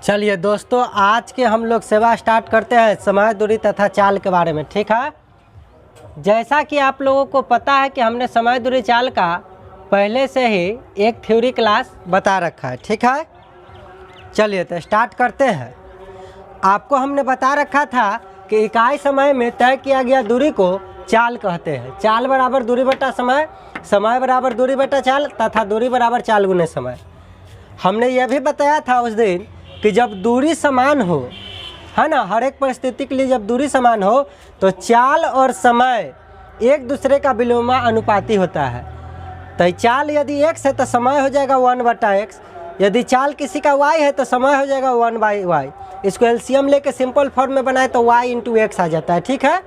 चलिए दोस्तों, आज के हम लोग सेवा स्टार्ट करते हैं समय, दूरी तथा चाल के बारे में। ठीक है, जैसा कि आप लोगों को पता है कि हमने समय, दूरी, चाल का पहले से ही एक थ्योरी क्लास बता रखा है। ठीक है, चलिए तो स्टार्ट करते हैं। आपको हमने बता रखा था कि इकाई समय में तय किया गया दूरी को चाल कहते हैं। चाल बराबर दूरी बटा समय, समय बराबर दूरी बटा चाल तथा दूरी बराबर चाल गुने समय। हमने यह भी बताया था उस दिन कि जब दूरी समान हो, है ना, हर एक परिस्थिति के लिए जब दूरी समान हो तो चाल और समय एक दूसरे का विलोमानुपाती होता है। तो चाल यदि x है तो समय हो जाएगा 1/x, यदि चाल किसी का y है तो समय हो जाएगा 1/y। इसको एलसीएम लेके सिंपल फॉर्म में बनाए तो y × x आ जाता है। ठीक है,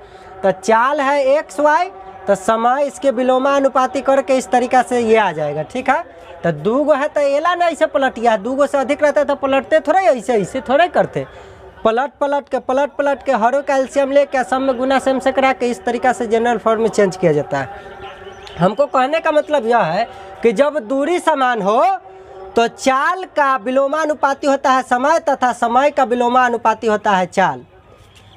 तो चाल है xy तो समय इसके विलोमानुपाती करके इस तरीक़ा से ये आ जाएगा। ठीक है, तो दू गो है तो एला ना ऐसे पलटिया, दू गो से अधिक रहता है तो पलटते थोड़े, ऐसे थोड़े करते, पलट के हरों का एलसीएम लेके सब में गुना सेम से करा के इस तरीक़ा से जनरल फॉर्म में चेंज किया जाता है। हमको कहने का मतलब यह है कि जब दूरी समान हो तो चाल का विलोमानुपाती होता है समय तथा समय का विलोमानुपाती होता है चाल।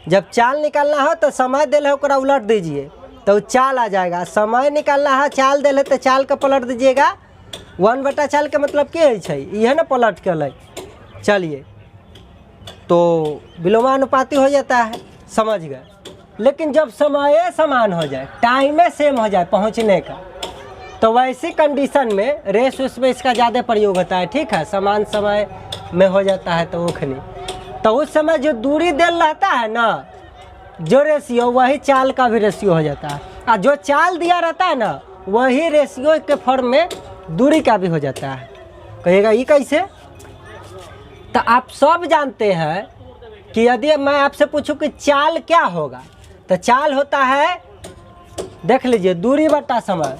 जब चाल निकालना हो तो समय दिल है ओकरा उलट दीजिए तो चाल आ जाएगा। समय निकालना है, चाल दिल है तो चाल का पलट दीजिएगा। 1/चाल के मतलब क्या है, यह ना पलट के अलग। चलिए, तो विलोमानुपाती हो जाता है, समझ गए। लेकिन जब समय समान हो जाए, टाइम सेम हो जाए पहुंचने का, तो वैसी कंडीशन में रेस उसमें इसका ज़्यादा प्रयोग होता है। ठीक है, समान समय में हो जाता है तो उखनी, तो उस समय जो दूरी दिल रहता है ना, जो रेशियो, वही चाल का भी रेशियो हो जाता है। और जो चाल दिया रहता है ना, वही रेशियो के फॉर्म में दूरी का भी हो जाता है। कहिएगा ये कैसे? तो आप सब जानते हैं कि यदि मैं आपसे पूछूं कि चाल क्या होगा, तो चाल होता है, देख लीजिए, दूरी बटा समय।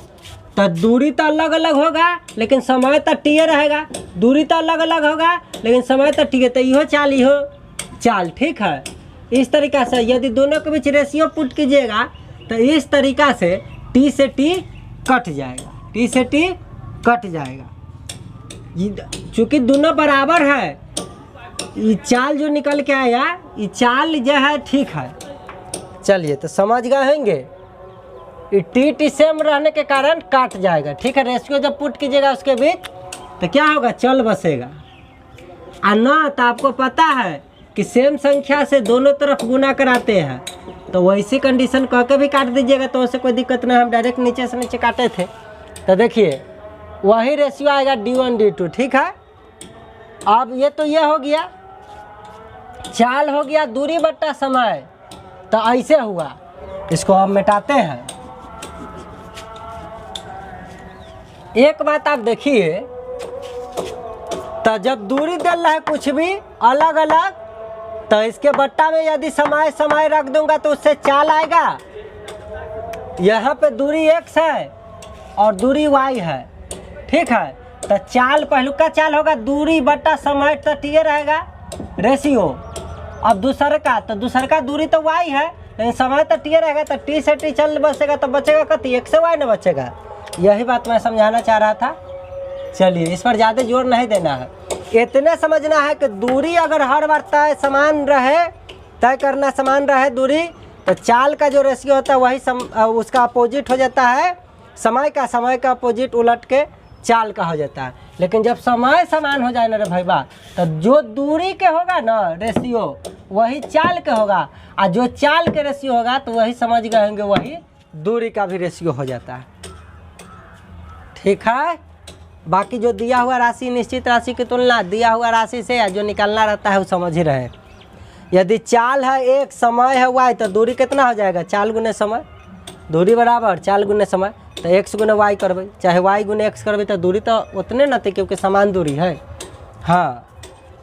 तो दूरी तो अलग अलग होगा लेकिन समय तो टीए रहेगा, दूरी तो अलग अलग होगा लेकिन समय तो टीए, तो इहो चाल इहो चाल। ठीक है, इस तरीक़ा से यदि दोनों के बीच रेशियो पुट कीजिएगा तो इस तरीक़ा से टी से टी कट जाएगा, टी से टी कट जाएगा। चूँकि दोनों बराबर है, ये चाल जो निकल के आया, ये चाल जो है, ठीक है। चलिए, तो समझ गए होंगे, टी सेम रहने के कारण काट जाएगा। ठीक है, रेशियो जब पुट कीजिएगा उसके बीच तो क्या होगा, चल बसेगा। और ना तो आपको पता है कि सेम संख्या से दोनों तरफ गुना कराते हैं, तो वैसी कंडीशन कह के भी काट दीजिएगा तो उससे कोई दिक्कत नहीं। हम डायरेक्ट नीचे से नीचे काटे थे, तो देखिए वही रेशियो आएगा D1 D2। ठीक है, अब ये तो ये हो गया, चाल हो गया दूरी बट्टा समय, तो ऐसे हुआ। इसको अब मिटाते हैं। एक बात आप देखिए, तो जब दूरी दल रहा है कुछ भी अलग अलग, तो इसके बट्टा में यदि समय रख दूंगा तो उससे चाल आएगा। यहाँ पे दूरी x है और दूरी y है। ठीक है, तो चाल पहलुका चाल होगा दूरी बट्टा समय, तो टीए रहेगा रेशियो। अब दूसर का दूरी तो y है लेकिन समय तो टीए रहेगा, तो टी से टी चल बचेगा, तो बचेगा कति, x से y न बचेगा। यही बात मैं समझाना चाह रहा था। चलिए, इस पर ज़्यादा जोर नहीं देना है, इतने समझना है कि दूरी अगर हर बार तय करना समान रहे दूरी, तो चाल का जो रेशियो होता है वही उसका अपोजिट हो जाता है समय का अपोजिट उलट के चाल का हो जाता है। लेकिन जब समय समान हो जाए ना रे भाईबा, तो जो दूरी के होगा ना रेशियो वही चाल के होगा, और जो चाल के रेशियो होगा तो वही समझ गए होंगे वही दूरी का भी रेशियो हो जाता है। ठीक है, बाकी जो दिया हुआ राशि, निश्चित राशि की तुलना दिया हुआ राशि से जो निकालना रहता है वो समझ ही रहे। यदि चाल है एक, समय है y, तो दूरी कितना हो जाएगा, चाल गुने समय, दूरी बराबर चाल गुने समय। तो x गुने y करबे चाहे y गुने x करबे तो दूरी तो उतने न थे, क्योंकि समान दूरी है। हाँ,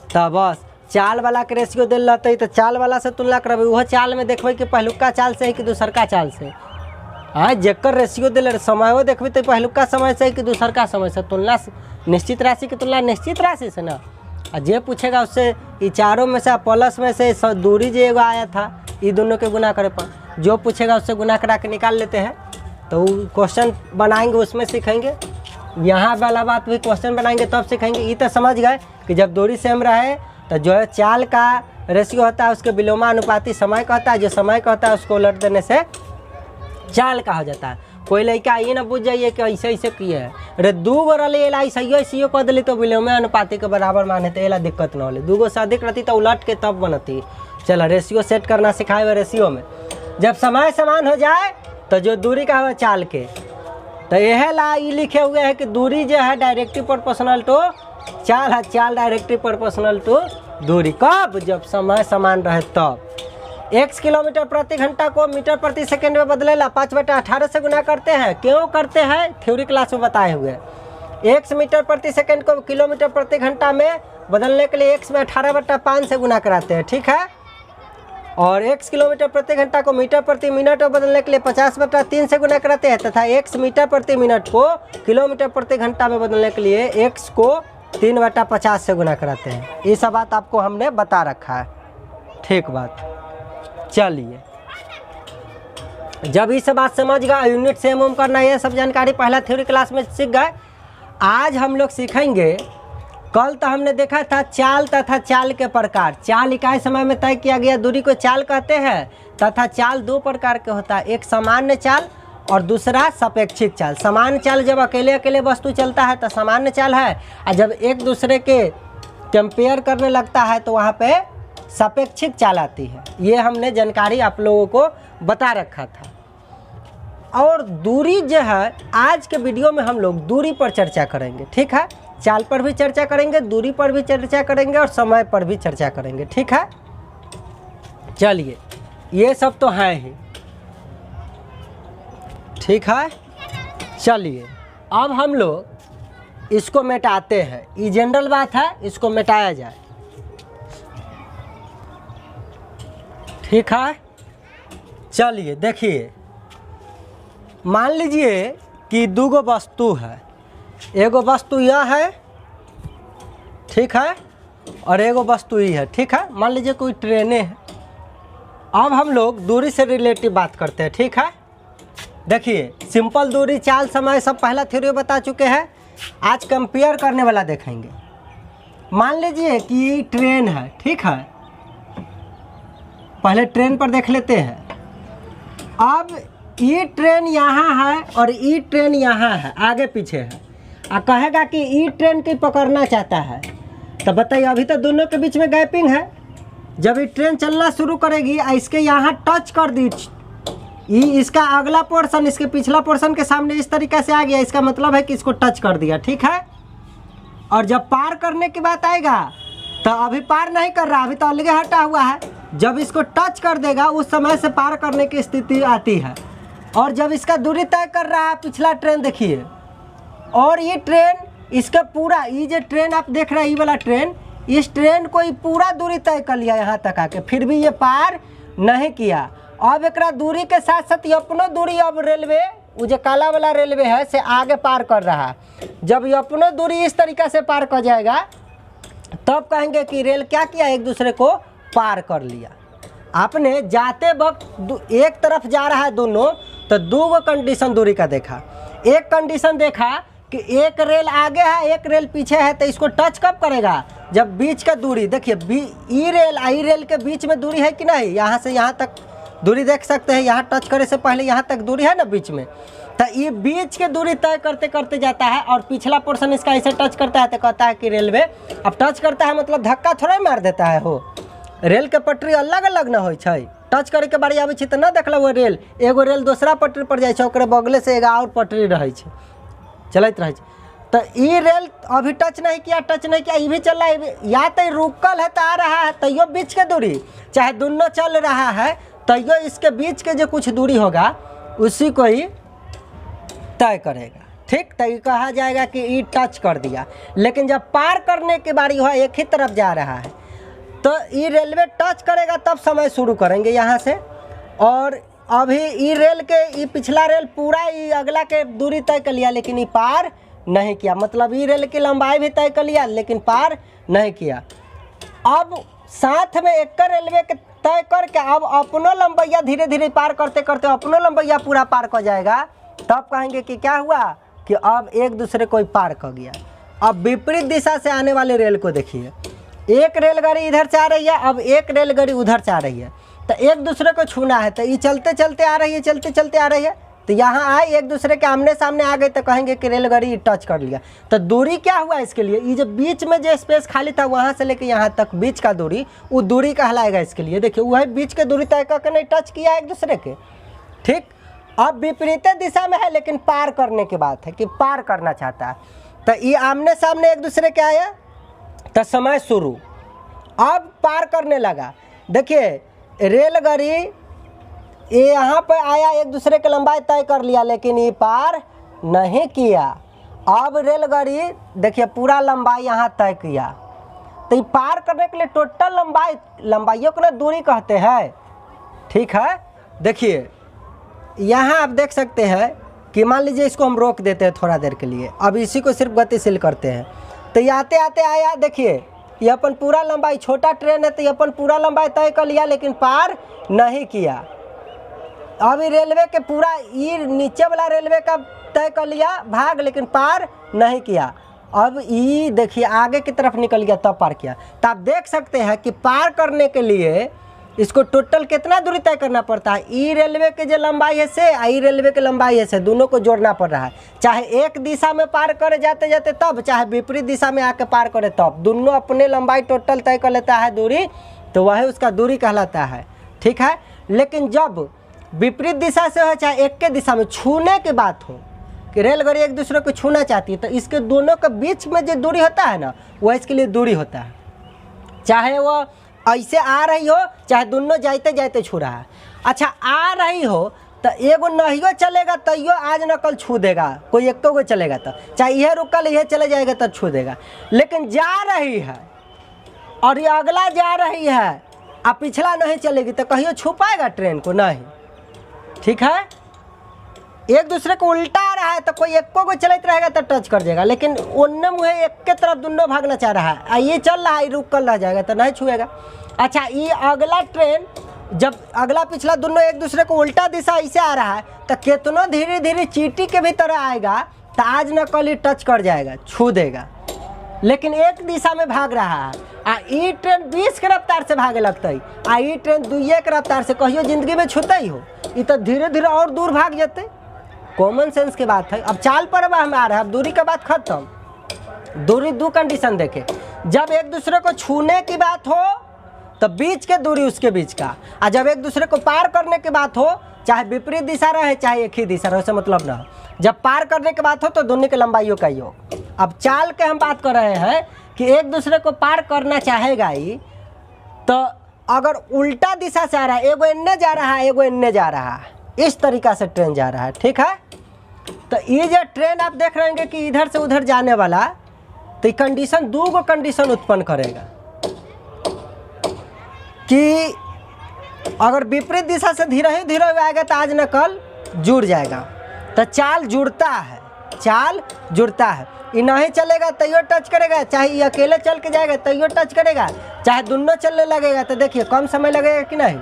तो बस चाल वाला के रेशियो दिल रहते तो चाल वाला से तुलना करबे, वह चाल में देखबे कि पहलुका चाल से है कि दूसरका चाल से। हाँ, जेकर रेशियो दिल समय देखबे तो पहलुका समय से कि दूसरका समय से, तुलना निश्चित राशि की तुलना निश्चित राशि से ना। और जे पूछेगा उससे ये चारों में से प्लस में से दूरी जो एगो आया था, ये दोनों के गुना करे पर, जो पूछेगा उससे गुना करा के निकाल लेते हैं। तो क्वेश्चन बनाएंगे उसमें सीखेंगे, यहाँ वाला बात भी क्वेश्चन बनाएंगे तब सीखेंगे। ये तो समझ गए कि जब दूरी सेम रहे तो जो है चाल का रेशियो होता है उसके विलोमानुपाती समय का होता है, जो समय का होता है उसको उलट देने से चाल का हो जाता है। कोई लड़का ये ना बुझ जाइए कि ऐसे ऐसे किए है, अरे 2 गो रही ऐसे कह दिली तो विलोमानुपाती के बराबर माने तो एला दिक्कत न होली। 2 गो से अधिक रहती तो उलट के तब बनती। चलो रेशियो सेट करना सिखाए हुए। रेशियो में जब समय समान हो जाए तो जो दूरी का हुआ चाल के, तो यह ला ये लिखे हुए है कि दूरी जो है डायरेक्टली प्रोपोर्शनल टू चाल है, चाल डायरेक्टली प्रोपोर्शनल टू दूरी। कब? जब समय समान रहे तब। x किलोमीटर प्रति घंटा को मीटर प्रति सेकंड में बदलेला 5/18 से गुना करते हैं। क्यों करते हैं? थ्योरी क्लास में बताए हुए। x मीटर प्रति सेकंड को किलोमीटर प्रति घंटा में बदलने के लिए x में 18/5 से गुना कराते हैं, ठीक है। और x किलोमीटर प्रति घंटा को मीटर प्रति मिनट में बदलने के लिए 50/3 से गुना कराते हैं, तथा x मीटर प्रति मिनट को किलोमीटर प्रति घंटा में बदलने के लिए x को 3/50 से गुना कराते हैं। ये सब बात आपको हमने बता रखा है, ठीक बात। चलिए, जब ये सब बात समझ गए, यूनिट सेम ओम करना, ये सब जानकारी पहला थ्योरी क्लास में सीख गए। आज हम लोग सीखेंगे, कल तो हमने देखा था चाल तथा चाल के प्रकार। चाल इकाई समय में तय किया गया दूरी को चाल कहते हैं, तथा चाल 2 प्रकार के होता है, एक सामान्य चाल और दूसरा सापेक्षिक चाल। सामान्य चाल जब अकेले अकेले वस्तु चलता है तो सामान्य चाल है, और जब एक दूसरे के कंपेयर करने लगता है तो वहाँ पे सापेक्षिक चाल आती है। ये हमने जानकारी आप लोगों को बता रखा था। और दूरी जो है, आज के वीडियो में हम लोग दूरी पर चर्चा करेंगे, ठीक है। चाल पर भी चर्चा करेंगे, दूरी पर भी चर्चा करेंगे और समय पर भी चर्चा करेंगे, ठीक है। चलिए, ये सब तो है ही, ठीक है। चलिए, अब हम लोग इसको मिटाते हैं। ये जनरल बात है, इसको मिटाया जाए, ठीक है। चलिए देखिए, मान लीजिए कि 2 गो वस्तु है। एगो वस्तु यह है, ठीक है, और एगो वस्तु ये है, ठीक है। मान लीजिए कोई ट्रेनें है। अब हम लोग दूरी से रिलेटिव बात करते हैं, ठीक है। देखिए, सिंपल दूरी, चाल, समय सब पहला थ्योरी बता चुके हैं। आज कंपेयर करने वाला देखेंगे। मान लीजिए कि ट्रेन है, ठीक है। पहले ट्रेन पर देख लेते हैं। अब ये ट्रेन यहाँ है और ये ट्रेन यहाँ है, आगे पीछे है। कहेगा कि ये ट्रेन की पकड़ना चाहता है, तो बताइए, अभी तो दोनों के बीच में गैपिंग है। जब ये ट्रेन चलना शुरू करेगी, इसके यहाँ टच कर दी, ये इसका अगला पोर्शन इसके पिछला पोर्शन के सामने इस तरीके से आ गया, इसका मतलब है कि इसको टच कर दिया, ठीक है। और जब पार करने की बात आएगा तो अभी पार नहीं कर रहा, अभी तो अलगे हटा हुआ है। जब इसको टच कर देगा उस समय से पार करने की स्थिति आती है। और जब इसका दूरी तय कर रहा है पिछला ट्रेन, देखिए, और ये ट्रेन इसका पूरा, ये जो ट्रेन आप देख रहे हैं, ये वाला ट्रेन, इस ट्रेन को ये पूरा दूरी तय कर लिया यहाँ तक आके, फिर भी ये पार नहीं किया। अब एक दूरी के साथ साथ ये अपनो दूरी, अब रेलवे, वो जो काला वाला रेलवे है, से आगे पार कर रहा है। जब ये अपनो दूरी इस तरीके से पार कर जाएगा, तब कहेंगे कि रेल क्या किया, एक दूसरे को पार कर लिया। आपने जाते वक्त एक तरफ जा रहा है दोनों, तो 2 गो कंडीशन दूरी का देखा। एक कंडीशन देखा कि एक रेल आगे है, एक रेल पीछे है, तो इसको टच कब करेगा, जब बीच का दूरी, देखिए, ई रेल के बीच में दूरी है कि नहीं, यहाँ से यहाँ तक दूरी देख सकते हैं। यहाँ टच करे से पहले यहाँ तक दूरी है ना बीच में, तो ये बीच के दूरी तय करते करते जाता है। और पिछला पोर्शन इसका ऐसे टच करता है तो कहता है कि रेलवे, अब टच करता है मतलब धक्का थोड़ा ही मार देता है, हो रेल के पटरी अलग अलग ना हो, टच करे के बारी आबै छै तो ना देखल वो रेल, एगो रेल दूसरा पटरी पर जाए, ओकरे बगले से एगो और पटरी रहे, चलते रहे। तो ये रेल अभी टच नहीं किया, ये भी चल रहा है, या तो रुकल है तो आ रहा है, तैयो बीच के दूरी, चाहे दोनों चल रहा है तैयो इसके बीच के जो कुछ दूरी होगा उसी को ही तय करेगा, ठीक। तो ये कहा जाएगा कि ये टच कर दिया। लेकिन जब पार करने की बारी हो, एक ही तरफ जा रहा है, तो ये रेलवे टच करेगा तब समय शुरू करेंगे यहाँ से। और अभी ये रेल के, ये पिछला रेल पूरा ये अगला के दूरी तय कर लिया, लेकिन ये पार नहीं किया, मतलब ये रेल की लंबाई भी तय कर लिया लेकिन पार नहीं किया। अब साथ में एक रेलवे के तय करके अब अपनो लंबैया धीरे धीरे पार करते करते अपनो लंबैया पूरा पार कर जाएगा, तब कहेंगे कि क्या हुआ, कि अब एक दूसरे को पार कर गया। अब विपरीत दिशा से आने वाले रेल को देखिए, एक रेलगाड़ी इधर से आ रही है, अब एक रेलगाड़ी उधर से आ रही है, तो एक दूसरे को छूना है, तो ये चलते चलते आ रही है, चलते चलते आ रही है, तो यहाँ आए एक दूसरे के आमने सामने आ गए तो कहेंगे कि रेलगाड़ी टच कर लिया। तो दूरी क्या हुआ इसके लिए, ये जो बीच में जो स्पेस खाली था वहाँ से लेके यहाँ तक बीच का दूरी, वो दूरी कहलाएगा इसके लिए। देखिए वही बीच के दूरी तय करके नहीं टच किया एक दूसरे के, ठीक। अब विपरीत दिशा में है लेकिन पार करने की बात है कि पार करना चाहता है, तो ये आमने सामने एक दूसरे के आया तो समय शुरू, अब पार करने लगा। देखिए रेलगाड़ी ये यहाँ पर आया, एक दूसरे की लंबाई तय कर लिया लेकिन ये पार नहीं किया। अब रेलगाड़ी देखिए पूरा लंबाई यहाँ तय किया, तो ये पार करने के लिए टोटल लंबाइयों को ना दूरी कहते हैं, ठीक है। देखिए यहाँ आप देख सकते हैं कि मान लीजिए इसको हम रोक देते हैं थोड़ा देर के लिए, अब इसी को सिर्फ गतिशील करते हैं, तो ये आते आते आया, देखिए ये अपन पूरा लंबाई, छोटा ट्रेन है तो ये अपन पूरा लंबाई तय कर लिया लेकिन पार नहीं किया। अब ये रेलवे के पूरा ये नीचे वाला रेलवे का तय कर लिया भाग लेकिन पार नहीं किया। अब ये देखिए आगे की तरफ निकल गया तब पार किया। तो आप देख सकते हैं कि पार करने के लिए इसको टोटल कितना दूरी तय करना पड़ता है, ई रेलवे के जो लंबाई है से आई रेलवे की लंबाई है से दोनों को जोड़ना पड़ रहा है। चाहे एक दिशा में पार करे जाते जाते तब, चाहे विपरीत दिशा में आके पार करे तब, दोनों अपने लंबाई टोटल तय कर लेता है दूरी, तो वही उसका दूरी कहलाता है, ठीक है। लेकिन जब विपरीत दिशा से हो चाहे एक के दिशा में छूने की बात हो कि रेलगाड़ी एक दूसरे को छूना चाहती है, तो इसके दोनों के बीच में जो दूरी होता है ना वह इसके लिए दूरी होता है। चाहे वो ऐसे आ रही हो चाहे दोनों जाते जाते छू रहा है। अच्छा आ रही हो तो एगो नहियो चलेगा तैयो आज न कल छू देगा, कोई एक को चलेगा तो चाहे यह रुकल यह चले जाएगा तो छू देगा। लेकिन जा रही है और ये अगला जा रही है अब पिछला नहीं चलेगी तो कहियो छू पाएगा ट्रेन को, नहीं, ठीक है। एक दूसरे को उल्टा आ रहा है तो कोई एक को चलते रहेगा तो टच कर जाएगा, लेकिन उन्ने मुँह एक के तरफ दोनों भागना चाह रहा है, ये चल रहा है रुक कर रह जाएगा तो नहीं छुएगा। अच्छा ये अगला ट्रेन जब अगला पिछला दोनों एक दूसरे को उल्टा दिशा ऐसे आ रहा है तो कितना धीरे धीरे चींटी के भी तरह आएगा तो आज न कल ही टच कर जाएगा, छू देगा। लेकिन एक दिशा में भाग रहा है ई ट्रेन 20 के रफ्तार से भागे लगता है, ई ट्रेन 2 के रफ्तार से कहियो जिंदगी में छूता ही हो, ये तो धीरे धीरे और दूर भाग जाते। कॉमन सेंस की बात है। अब चाल पर हमें आ रहा है, अब दूरी का बात खत्म। दूरी दो कंडीशन देखे, जब एक दूसरे को छूने की बात हो तो बीच के दूरी उसके बीच का, और जब एक दूसरे को पार करने की बात हो चाहे विपरीत दिशा रहे चाहे एक ही दिशा रहे, उससे मतलब ना हो। जब पार करने की बात हो तो दोनों के लंबाइयों का योग। अब चाल के हम बात कर रहे हैं कि एक दूसरे को पार करना चाहेगा ही, तो अगर उल्टा दिशा से आ रहा है, एगो इन्ने जा रहा है एगो इन्ने जा रहा है, इस तरीका से ट्रेन जा रहा है, ठीक है। तो ये जो ट्रेन आप देख रहे हैं कि इधर से उधर जाने वाला, तो ये कंडीशन दो गो कंडीशन उत्पन्न करेगा कि अगर विपरीत दिशा से धीरे ही धीरे आएगा तो आज न कल जुड़ जाएगा। तो चाल जुड़ता है, चाल जुड़ता है। ये नहीं चलेगा तैयो टच करेगा, चाहे ये अकेले चल के जाएगा तैयो टच करेगा, चाहे दोनों चलने लगेगा तो देखिए कम समय लगेगा कि नहीं।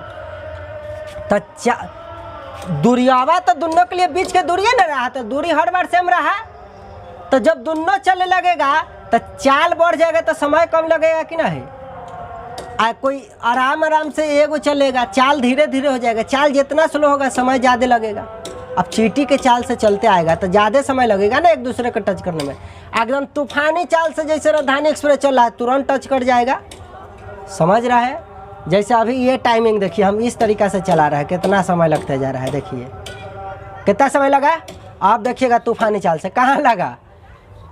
तो दूरियावा तो दोनों के लिए बीच के दूरी न रहा, तो दूरी हर बार सेम रहा। तो जब दोनों चलने लगेगा तो चाल बढ़ जाएगा तो समय कम लगेगा कि नहीं। कोई आराम आराम से एगो चलेगा, चाल धीरे धीरे हो जाएगा, चाल जितना स्लो होगा समय ज़्यादा लगेगा। अब चींटी के चाल से चलते आएगा तो ज़्यादा समय लगेगा ना एक दूसरे को टच करने में। एकदम तूफानी चाल से जैसे राजधानी एक्सप्रेस चल रहा है तुरंत टच कर जाएगा, समझ रहा है। जैसे अभी ये टाइमिंग देखिए हम इस तरीक़ा से चला रहा है, कितना समय लगता जा रहा है, देखिए कितना समय लगा। आप देखिएगा तूफानी चाल से कहाँ लगा,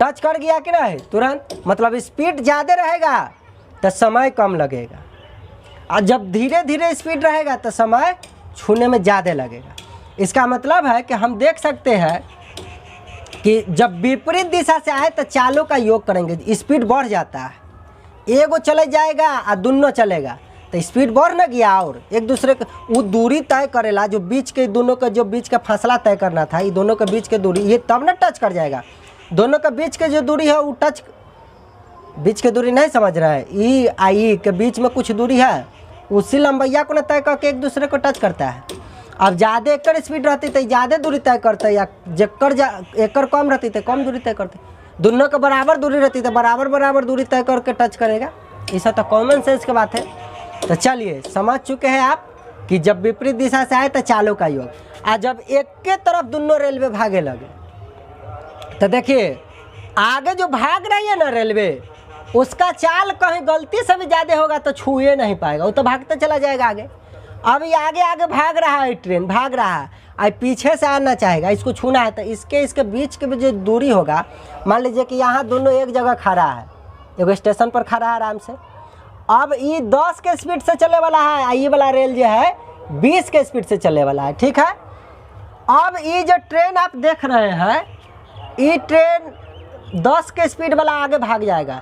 टच कर गया कि नहीं तुरंत, मतलब स्पीड ज़्यादा रहेगा तो समय कम लगेगा, और जब धीरे धीरे स्पीड रहेगा तो समय छूने में ज़्यादा लगेगा। इसका मतलब है कि हम देख सकते हैं कि जब विपरीत दिशा से आए तो चालों का योग करेंगे, स्पीड बढ़ जाता है। एगो चले जाएगा और दोनों चलेगा तो स्पीड बढ़ न गया, और एक दूसरे को वो दूरी तय करेला जो बीच के दोनों का जो बीच का फासला तय करना था, ये दोनों के बीच के दूरी, ये तब न टच कर जाएगा। दोनों के बीच के जो दूरी है वो टच, बीच के दूरी नहीं समझ रहा है, ई आई के बीच में कुछ दूरी है, उसी लंबैया को न तय करके एक दूसरे को टच करता है। अब ज़्यादा एकड़ स्पीड रहती तो ज़्यादा दूरी तय करते, या एकड़ कम रहती तो कम दूरी तय करते। दोनों के बराबर दूरी रहती तो बराबर दूरी तय करके टच करेगा, ये सब तो कॉमन सेंस की बात है। तो चलिए समझ चुके हैं आप कि जब विपरीत दिशा से आए तो चालों का योग। आज जब एक के तरफ दोनों रेलवे भागे लगे तो देखिए आगे जो भाग रही है ना रेलवे, उसका चाल कहीं गलती से भी ज़्यादा होगा तो छूए नहीं पाएगा, वो तो भागते चला जाएगा आगे। अब ये आगे आगे भाग रहा है, ट्रेन भाग रहा है, अब पीछे से आना चाहेगा, इसको छूना है तो इसके बीच के जो दूरी होगा, मान लीजिए कि यहाँ दोनों एक जगह खड़ा है, एक स्टेशन पर खड़ा है आराम से। अब ये 10 के स्पीड से चलने वाला है, ये वाला रेल जो है 20 के स्पीड से चलने वाला है, ठीक है। अब ये जो ट्रेन आप देख रहे हैं, ये ट्रेन 10 के स्पीड वाला आगे भाग जाएगा।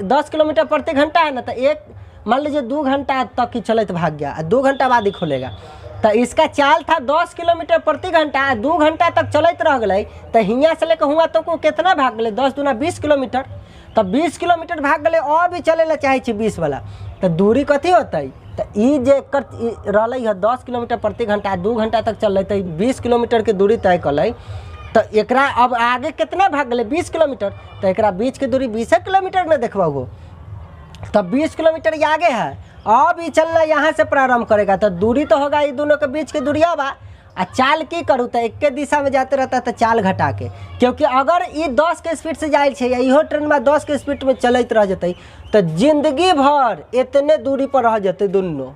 10 किलोमीटर प्रति घंटा है ना, तो एक मान लीजिए 2 घंटा तक ही चले तो भाग गया, 2 घंटा बाद ही खुलेगा। तो इसका चाल था 10 किलोमीटर प्रति घंटा, 2 घंटा तक चलते रह गए, तो हियाँ से लेकर हुआ तो को कितना भाग गए, 10 दूना 20 किलोमीटर। तो 20 किलोमीटर भाग गए और भी चले ला चाहे 20 वाला, तो दूरी कथी होता। तो ये जो रहा है 10 किलोमीटर प्रति घंटा, 2 घंटा तक चल रही, तो 20 किलोमीटर की दूरी तय कर। तो एकरा अब आगे कितना भाग गए, 20 किलोमीटर, तो एकरा बीच की दूरी 20 किलोमीटर में देखो, तब 20 किलोमीटर ये आगे है। अब ये चलना यहाँ से प्रारंभ करेगा, तो दूरी तो होगा ये दोनों के बीच की दूरी बा। आ चाल की करूँ तो एक के दिशा में जाते रहता है तो चाल घटा के, क्योंकि अगर ये 10 के स्पीड से जाए या इहो ट्रेन में 10 के स्पीड में चलते रह जाते तो जिंदगी भर इतने दूरी पर रह जाते दोनों।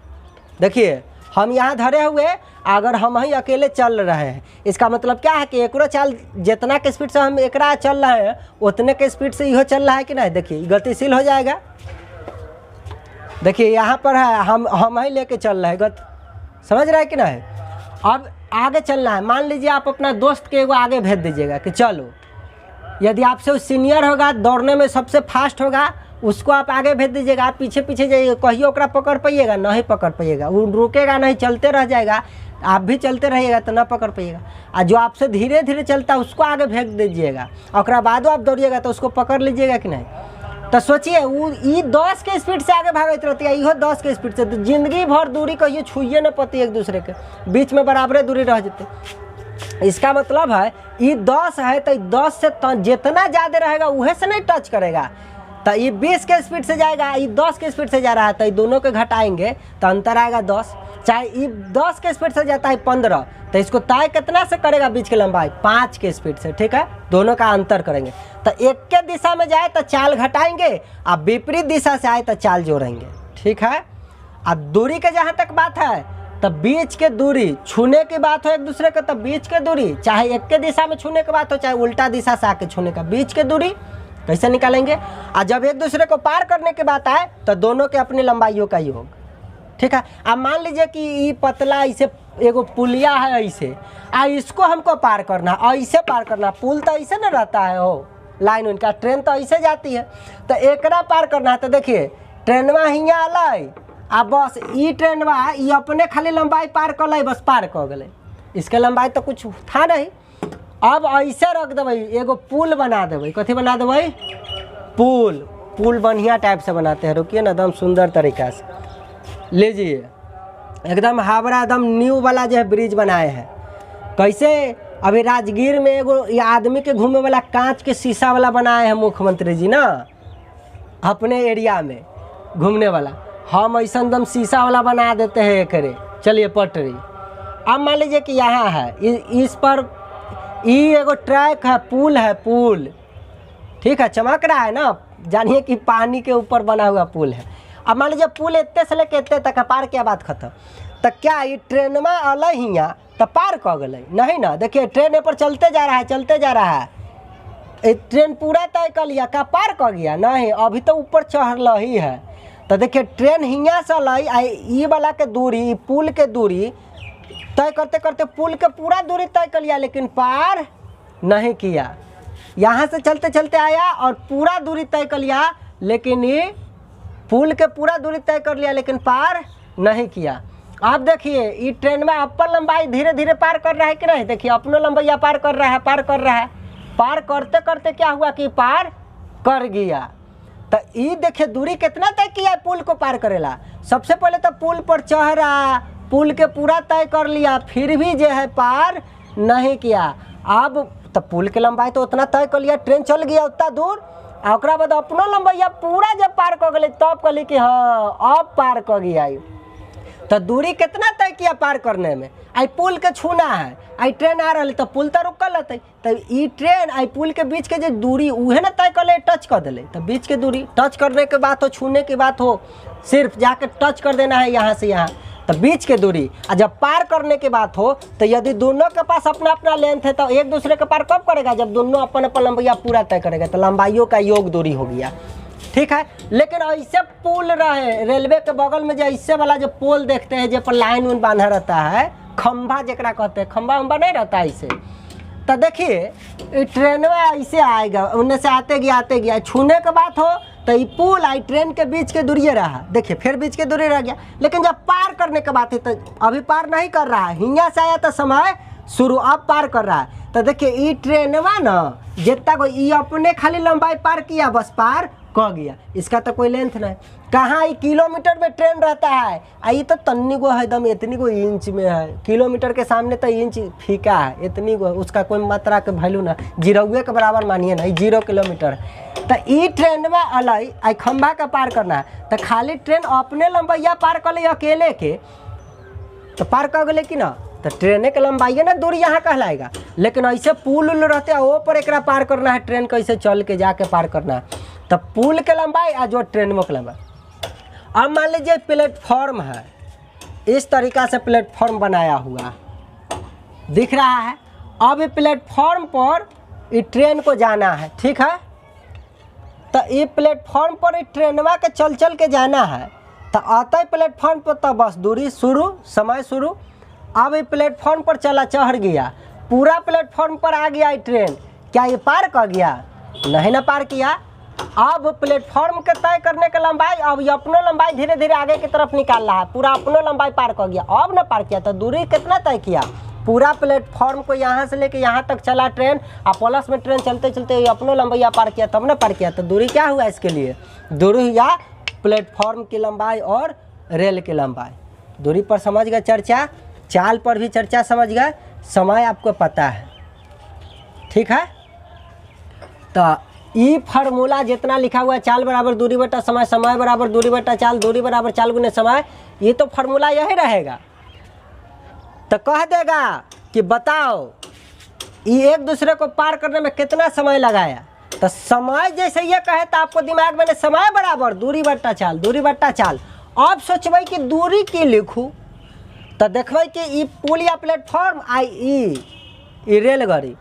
देखिए हम यहाँ धरे हुए, अगर हम ही अकेले चल रहे हैं, इसका मतलब क्या है कि एकरो चाल जितना के स्पीड से हम एकरा चल रहे हैं उतने के स्पीड से इहो चल रहा है कि नहीं। देखिए गतिशील हो जाएगा। देखिए यहाँ पर है हम ही लेके चल रहे हैं, समझ रहे हैं कि नहीं। अब आगे चलना है, मान लीजिए आप अपना दोस्त के एगो आगे भेज दीजिएगा कि चलो, यदि आपसे वो सीनियर होगा, दौड़ने में सबसे फास्ट होगा, उसको आप आगे भेज दीजिएगा, आप पीछे पीछे जाइए, कहीं ओकरा पकड़ पाइएगा, नहीं पकड़ पाइएगा, वो रुकेगा नहीं, चलते रह जाएगा, आप भी चलते रहिएगा तो ना पकड़ पाइएगा। और जो आपसे धीरे धीरे चलता है उसको आगे भेज दीजिएगा, और बाद आप दौड़िएगा तो उसको पकड़ लीजिएगा कि नहीं। तो सोचिए वो ये 10 के स्पीड से आगे भागते रहती है, इहो 10 के स्पीड से, तो जिंदगी भर दूरी कहिए छुइए न पाती, एक दूसरे के बीच में बराबरे दूरी रह जाती। इसका मतलब है ये 10 है तो 10 से जितना ज़्यादा रहेगा वह से नहीं टच करेगा। तो ये 20 के स्पीड से जाएगा, ये 10 के स्पीड से जा रहा है, तो ये दोनों के घटाएंगे तो अंतर आएगा 10। चाहे ये 10 के स्पीड से जाता है 15, तो इसको तय कितना से करेगा बीच की लंबाई, 5 के स्पीड से, ठीक है। दोनों का अंतर करेंगे, तो एक के दिशा में जाए तो चाल घटाएंगे, अब विपरीत दिशा से आए तो चाल जोड़ेंगे, ठीक है। अब दूरी के जहाँ तक बात है, तो बीच के दूरी छूने की बात हो एक दूसरे के, तो बीच के दूरी चाहे एक के दिशा में छूने की बात हो, चाहे उल्टा दिशा से आके छूने का, बीच के दूरी कैसे निकालेंगे। और जब एक दूसरे को पार करने की बात आए तो दोनों के अपनी लंबाइयों का योग, ठीक है। अब मान लीजिए कि ये पतला इसे एगो पुलिया है, ऐसे इसको हमको पार करना, ऐसे पार करना, पुल तो ऐसे ना रहता है, हो लाइन उनका, ट्रेन तो ऐसे जाती है, तो एकरा पार करना है। तो देखिए ट्रेनवा हियाँ आल, अब बस ये ट्रेनवा ये अपने खाली लंबाई पार कर लै, बस पार कर गए, इसके लंबाई तो कुछ था नहीं। अब ऐसे रख देवे, एगो पुल बना देवे, कथी बना देवे, पुल बढ़िया टाइप से बनाते हैं, रुकिए ना, एकदम सुंदर तरीका से लीजिए, एकदम हावड़ा एकदम न्यू वाला जो है ब्रिज बनाए हैं। कैसे, अभी राजगीर में एगो ये आदमी के घूमे वाला कांच के शीशा वाला बनाए हैं मुख्यमंत्री जी ना, अपने एरिया में घूमने वाला, हम ऐसा एकदम शीशा वाला बना देते हैं एकरे। चलिए पटरी, अब मान लीजिए कि यहाँ है, इस पर ये एगो ट्रैक है, पुल, ठीक है, चमक रहा है ना, जानिए कि पानी के ऊपर बना हुआ पुल है। अब मान लीजिए पुल इतने से लेके इतने तक पार किया, बात खत्म। तो क्या ये ट्रेन में अल हियाँ तो पार कर गए, नहीं ना। देखिए ट्रेन पर चलते जा रहा है, ट्रेन पूरा तय कर लिया, क्या पार कर गया, नहीं, अभी तो ऊपर चढ़ ही है। तो देखिए ट्रेन हियाँ से अल, ये वाला के दूरी, पुल के दूरी तय करते करते पुल के पूरा दूरी तय कर लिया, लेकिन पार नहीं किया। यहाँ से चलते चलते आया और पूरा दूरी तय कर लिया, लेकिन ये पुल के पूरा दूरी तय कर लिया, लेकिन पार नहीं किया। आप देखिए ये ट्रेन में अपर लंबाई धीरे धीरे पार कर रहा है कि नहीं, देखिए अपनों लंबाई पार कर रहा है, पार करते करते क्या हुआ कि पार कर गया। तो ये देखिए दूरी कितना तय किया है पुल को पार करेला। सबसे पहले तो पुल पर चढ़ा, पुल के पूरा तय कर लिया, फिर भी जो है पार नहीं किया। अब तो पुल की लंबाई तो उतना तय कर लिया, ट्रेन चल गया उतना दूर, और ओकरा बाद अपनो लंबैया पूरा जब पार कर गए तब कहली कि हाँ अब पार कर गया। तो दूरी कितना तय किया पार करने में? आई पुल के छूना है, आई ट्रेन आ रही तो पुल तो रुकल रहते, तो ई ट्रेन आई पुल के बीच के जो दूरी उहे ना तय कर ले, टच कर दिले। तो बीच के दूरी टच करने के बात हो, छूने की बात हो, सिर्फ जाके टच कर देना है यहाँ से यहाँ, तो बीच के दूरी। और जब पार करने की बात हो तो यदि दोनों के पास अपना अपना लेंथ है तो एक दूसरे के पार कब करेगा? जब दोनों अपन अपन लंबाइया पूरा तय करेगा, तो लंबाइयों का योग दूरी हो गया। ठीक है, लेकिन ऐसे पुल रहे रेलवे के बगल में जो ऐसे वाला जो पोल देखते हैं, जो पर लाइन उन बांधा रहता है, खंभा जरा कहते हैं, खंभा उम्बा नहीं रहता ऐसे। तो देखिए ट्रेन में ऐसे आएगा, उनमें से आते गया छूने के बात हो तो ये पुल आई ट्रेन के बीच के दूरी रहा, देखिए फिर बीच के दूरी रह गया। लेकिन जब पार करने के बात है तो अभी पार नहीं कर रहा है, हिंगा से आया तो समय शुरू, अब पार कर रहा है। तो देखिए ये ट्रेनवा ना जितना को ये अपने खाली लंबाई पार किया, बस पार कह गया, इसका तो कोई लेंथ नहीं। कहाँ किलोमीटर में ट्रेन रहता है, आई तो तन्नी गो है एकदम, इतनी गो इंच में है, किलोमीटर के सामने तो इंच फीका है, इतनी गो, उसका कोई मात्रा के वैल्यू ना, जीरोवे के बराबर मानिए ना, 0 किलोमीटर। तो ई ट्रेन में अलग आई खंभा का पार करना है, तो खाली ट्रेन अपने लंबाइया पार कर ले अकेले के तो पार कर गए कि ना, तो ट्रेन के लंबाई ना दूरी यहाँ कहलाएगा। लेकिन ऐसे पुल उल रहते हैं वो पर एक पार करना है, ट्रेन कैसे चल के जाके पार करना है, तो पुल के लंबाई और जो ट्रेन में लंबाई। अब मान लीजिए प्लेटफॉर्म है, इस तरीक़ा से प्लेटफॉर्म बनाया हुआ दिख रहा है। अब ये प्लेटफॉर्म पर ये ट्रेन को जाना है, ठीक है, तो ये प्लेटफॉर्म पर ट्रेनवा के चल के जाना है, तो आता है प्लेटफॉर्म पर तो बस दूरी शुरू, समय शुरू। अब ये प्लेटफॉर्म पर चढ़ गया, पूरा प्लेटफॉर्म पर आ गया ये ट्रेन, क्या ये पार कर गया? नहीं ना पार किया। अब प्लेटफॉर्म के तय करने के लंबाई, अब ये अपनो लंबाई धीरे धीरे आगे की तरफ निकाल रहा है, पूरा अपनो लंबाई पार कर गया। अब ना पार किया तो दूरी कितना तय किया? पूरा प्लेटफॉर्म को यहाँ से लेके यहाँ तक चला ट्रेन, और प्लस में ट्रेन चलते चलते अपनो लंबाइया पार किया, तब ना पार किया। तो दूरी क्या हुआ इसके लिए? दूरी हुआ प्लेटफॉर्म की लंबाई और रेल की लंबाई। दूरी पर समझ गए चर्चा, चाल पर भी चर्चा समझ गए, समय आपको पता है, ठीक है। तो ई फार्मूला जितना लिखा हुआ है, चाल बराबर दूरी बटा समय, समय बराबर दूरी बटा चाल, दूरी बराबर चाल गुने समय, ये तो फार्मूला यही रहेगा। तो कह देगा कि बताओ ये एक दूसरे को पार करने में कितना समय लगाया। तो समय जैसे ये कहे तो आपको दिमाग में समय बराबर दूरी बट्टा चाल, दूरी बट्टा चाल। अब सोचबै कि दूरी की लिखूँ, तो देखबै कि ई पुल या प्लेटफॉर्म आई ई रेलगाड़ी,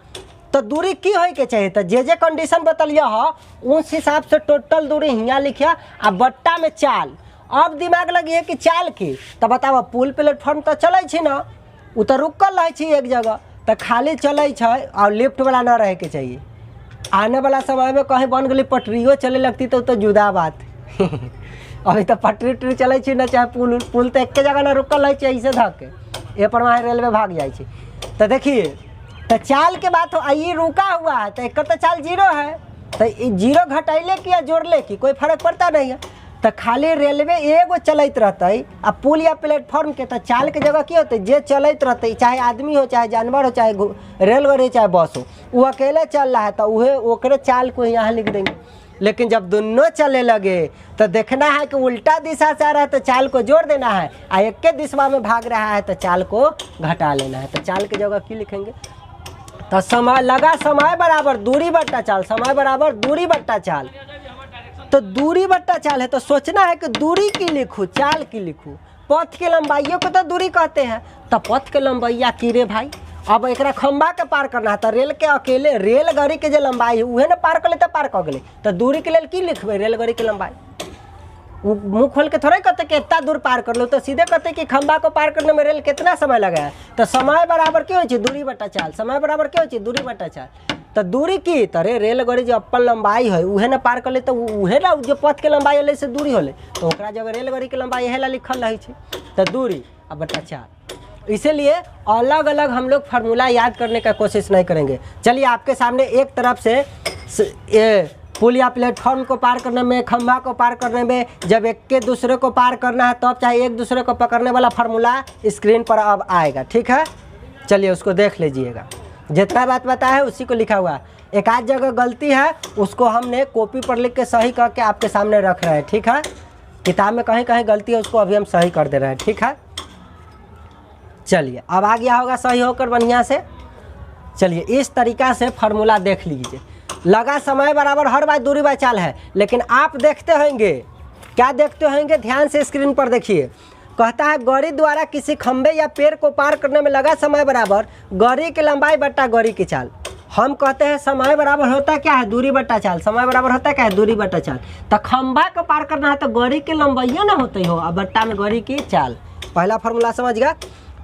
तो दूरी की होय के चाहिए। तो जे कंडीशन बतलिए हो उस हिसाब से टोटल दूरी हियाँ लिखिया, आ बट्टा में चाल। अब दिमाग लगी कि चाल की, तो बताओ पुल प्लेटफॉर्म तो चले ना, वो तो रुकल रहे एक जगह, तो खाली चले और लिफ्ट वाला ना रहे के चाहिए। आने वाला समय में कहीं बन गई पटरियो चले लगती तो जुदा बात अभी तो पटरी चले ना, चाहे पुल तो एक जगह ना रुकल रहे, ऐसे धके ये पर वहाँ रेलवे भाग जाए। तो देखिए तो चाल के बात हो, ये रुका हुआ है तो एक तो चाल 0 है, तो 0 घटैले की या जोड़ले की कोई फर्क पड़ता नहीं है। तो खाली रेलवे एगो चलते रहते, आ पुल या प्लेटफॉर्म के तो चाल के जगह की होते, जे चलते रहते, चाहे आदमी हो, चाहे जानवर हो, चाहे रेलगाड़ी हो, चाहे बस हो, वो अकेले चल रहा है तो वह ओकरे चाल को यहाँ लिख देंगे। लेकिन जब दोनों चलने लगे तो देखना है कि उल्टा दिशा से आ रहा है तो चाल को जोड़ देना है, आ एक के दिशा में भाग रहा है तो चाल को घटा लेना है। तो चाल की जगह की लिखेंगे? तो समय लगा, समय बराबर दूरी बट्टा चाल, समय बराबर दूरी बट्टा चाल। तो दूरी बट्टा चाल है तो सोचना है कि दूरी की लिखूँ, चाल की लिखूँ। पथ की लंबाइयों को तो दूरी कहते हैं, तो पथ के लंबाइया की रे भाई। अब एक खंभा के पार करना है तो रेल के अकेले रेलगाड़ी के जो लंबाई है उहे ना पार कर ले, तो पार कर गए। तो दूरी के लिए की लिखबे? रेलगाड़ी की लंबाई। मुँह खोल के थोड़े कहते कि इतना दूर पार कर लो, तो सीधे कहते कि खंभा को पार करने में रेल कितना समय लगा है। तो समय बराबर क्यों हो दूरी बट्टा चाल, समय बराबर क्यों हो दूरी बट्टा चाल। तो दूरी की तरह रेलगाड़ी जो अपन लंबाई है उहे ना पार कर ले, तो उहे ना जो पथ के लंबाई है से दूरी होले, तो ओकरा जगह रेलगाड़ी के लंबाई है लिखल रही है। तो दूरी अब बट्टा चाल। इसीलिए अलग अलग हम लोग फार्मूला याद करने का कोशिश नहीं करेंगे। चलिए आपके सामने एक तरफ से पुल या प्लेटफॉर्म को पार करने में, खंभा को पार करने में, जब एक के दूसरे को पार करना है तब चाहे एक दूसरे को पकड़ने वाला फार्मूला स्क्रीन पर अब आएगा, ठीक है। चलिए उसको देख लीजिएगा, जितना बात बताया है उसी को लिखा हुआ। एक आध जगह गलती है उसको हमने कॉपी पर लिख के सही करके आपके सामने रख रहे हैं, ठीक है। किताब में कहीं कहीं गलती है उसको अभी हम सही कर दे रहे हैं, ठीक है। चलिए अब आ गया होगा सही होकर बढ़िया से। चलिए इस तरीका से फार्मूला देख लीजिए। लगा समय बराबर हर बार दूरी बाय चाल है, लेकिन आप देखते होंगे, क्या देखते होंगे, ध्यान से स्क्रीन पर देखिए। कहता है गड़ी द्वारा किसी खंबे या पेड़ को पार करने में लगा समय बराबर गड़ी की लंबाई बट्टा गड़ी की चाल। हम कहते हैं समय बराबर होता क्या है, दूरी बट्टा चाल। समय बराबर होता क्या है, दूरी बट्टा चाल। तो खंबा को पार करना है तो गड़ी की लंबाई ना होती हो, अब बट्टा में गड़ी की चाल। पहला फार्मूला समझ गया।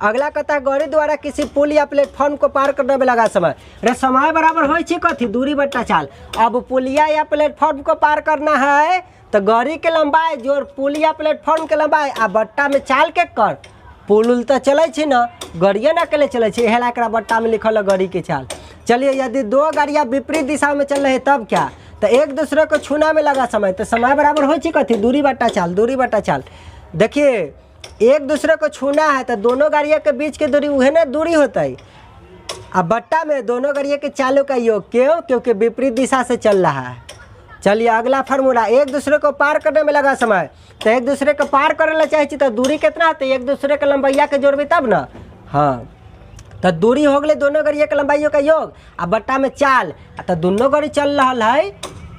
अगला कहता है गड़ी द्वारा किसी पुल या प्लेटफॉर्म को पार करने में लगा समय। रे समय बराबर हो कथी, दूरी बट्टा चाल। अब पुलिया या प्लेटफॉर्म को पार करना है तो गड़ी के लंबाई जोड़ पुल या प्लेटफॉर्म के लंबाई आ बट्टा में चाल के कर। पुल उल तो चले ना, गड़िए ना अकेले चले, हेला बट्टा में लिखल है गड़ी की चाल। चलिए यदि दो गाड़ियाँ विपरीत दिशा में चल रही है तब क्या, तो एक दूसरे को छूना में लगा समय, तो समय बराबर हो कथी, दूरी बट्टा चाल। दूरी बट्टा चाल देखिए, एक दूसरे को छूना है तो दोनों गाड़ियों के बीच की दूरी वह ना दूरी होता है। अब बट्टा में दोनों गाड़ियों के चालों का योग, क्यों, क्योंकि विपरीत दिशा से चल रहा है। चलिए अगला फार्मूला, एक दूसरे को पार करने में लगा समय, तो एक दूसरे को पार करे चाहिए तो दूरी कितना है, तो एक दूसरे के लंबाइया के जोड़बी तब ना। हाँ तो दूरी हो गई दोनों गाड़ियों के लंबाइयों का योग, आ बट्टा में चाल, तो दोनों गाड़ी चल रहा है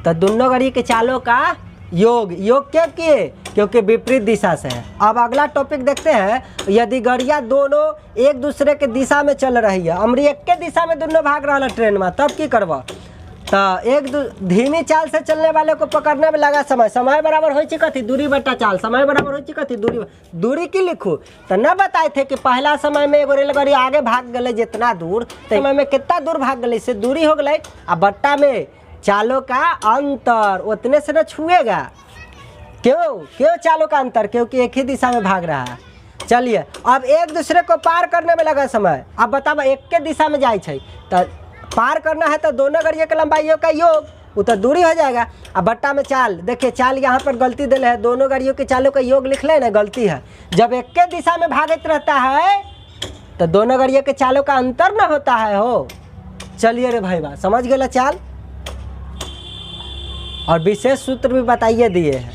तो दोनों गाड़ी के चालों का योग। योग क्या किए, क्योंकि विपरीत दिशा से है। अब अगला टॉपिक देखते हैं, यदि गाड़ियाँ दोनों एक दूसरे के दिशा में चल रही है, हमरी एक के दिशा में दोनों भाग रहा है ट्रेन में, तब की करवा, तो एक धीमी चाल से चलने वाले को पकड़ने में लगा समय। समय बराबर हो कथी, दूरी बट्टा चाल। समय बराबर हो कथी, दूरी की लिखू, तो न बताए थे कि पहला समय में एगो रेलगाड़ी आगे भाग गए जितना दूर, तो समय में कितना दूर भाग गए, इससे दूरी हो गई। आ बट्टा में चालों का अंतर उतने से न छुएगा। क्यों चालों का अंतर, क्योंकि एक ही दिशा में भाग रहा है। चलिए अब एक दूसरे को पार करने में लगा समय। अब बताओ एक के दिशा में जाए तो पार करना है तो दोनों गाड़ियों के लंबाइयों का योग, वो तो दूरी हो जाएगा। अब बट्टा में चाल, देखिए चाल यहाँ पर गलती दिले है, दोनों गाड़ियों के चालों का योग लिख ले ना, गलती है। जब एक के दिशा में भागत रहता है तो दोनों गाड़ियों के चालों का अंतर ना होता है हो। चलिए रे भाई बा, समझ गए चाल। और विशेष सूत्र भी बताइए दिए हैं।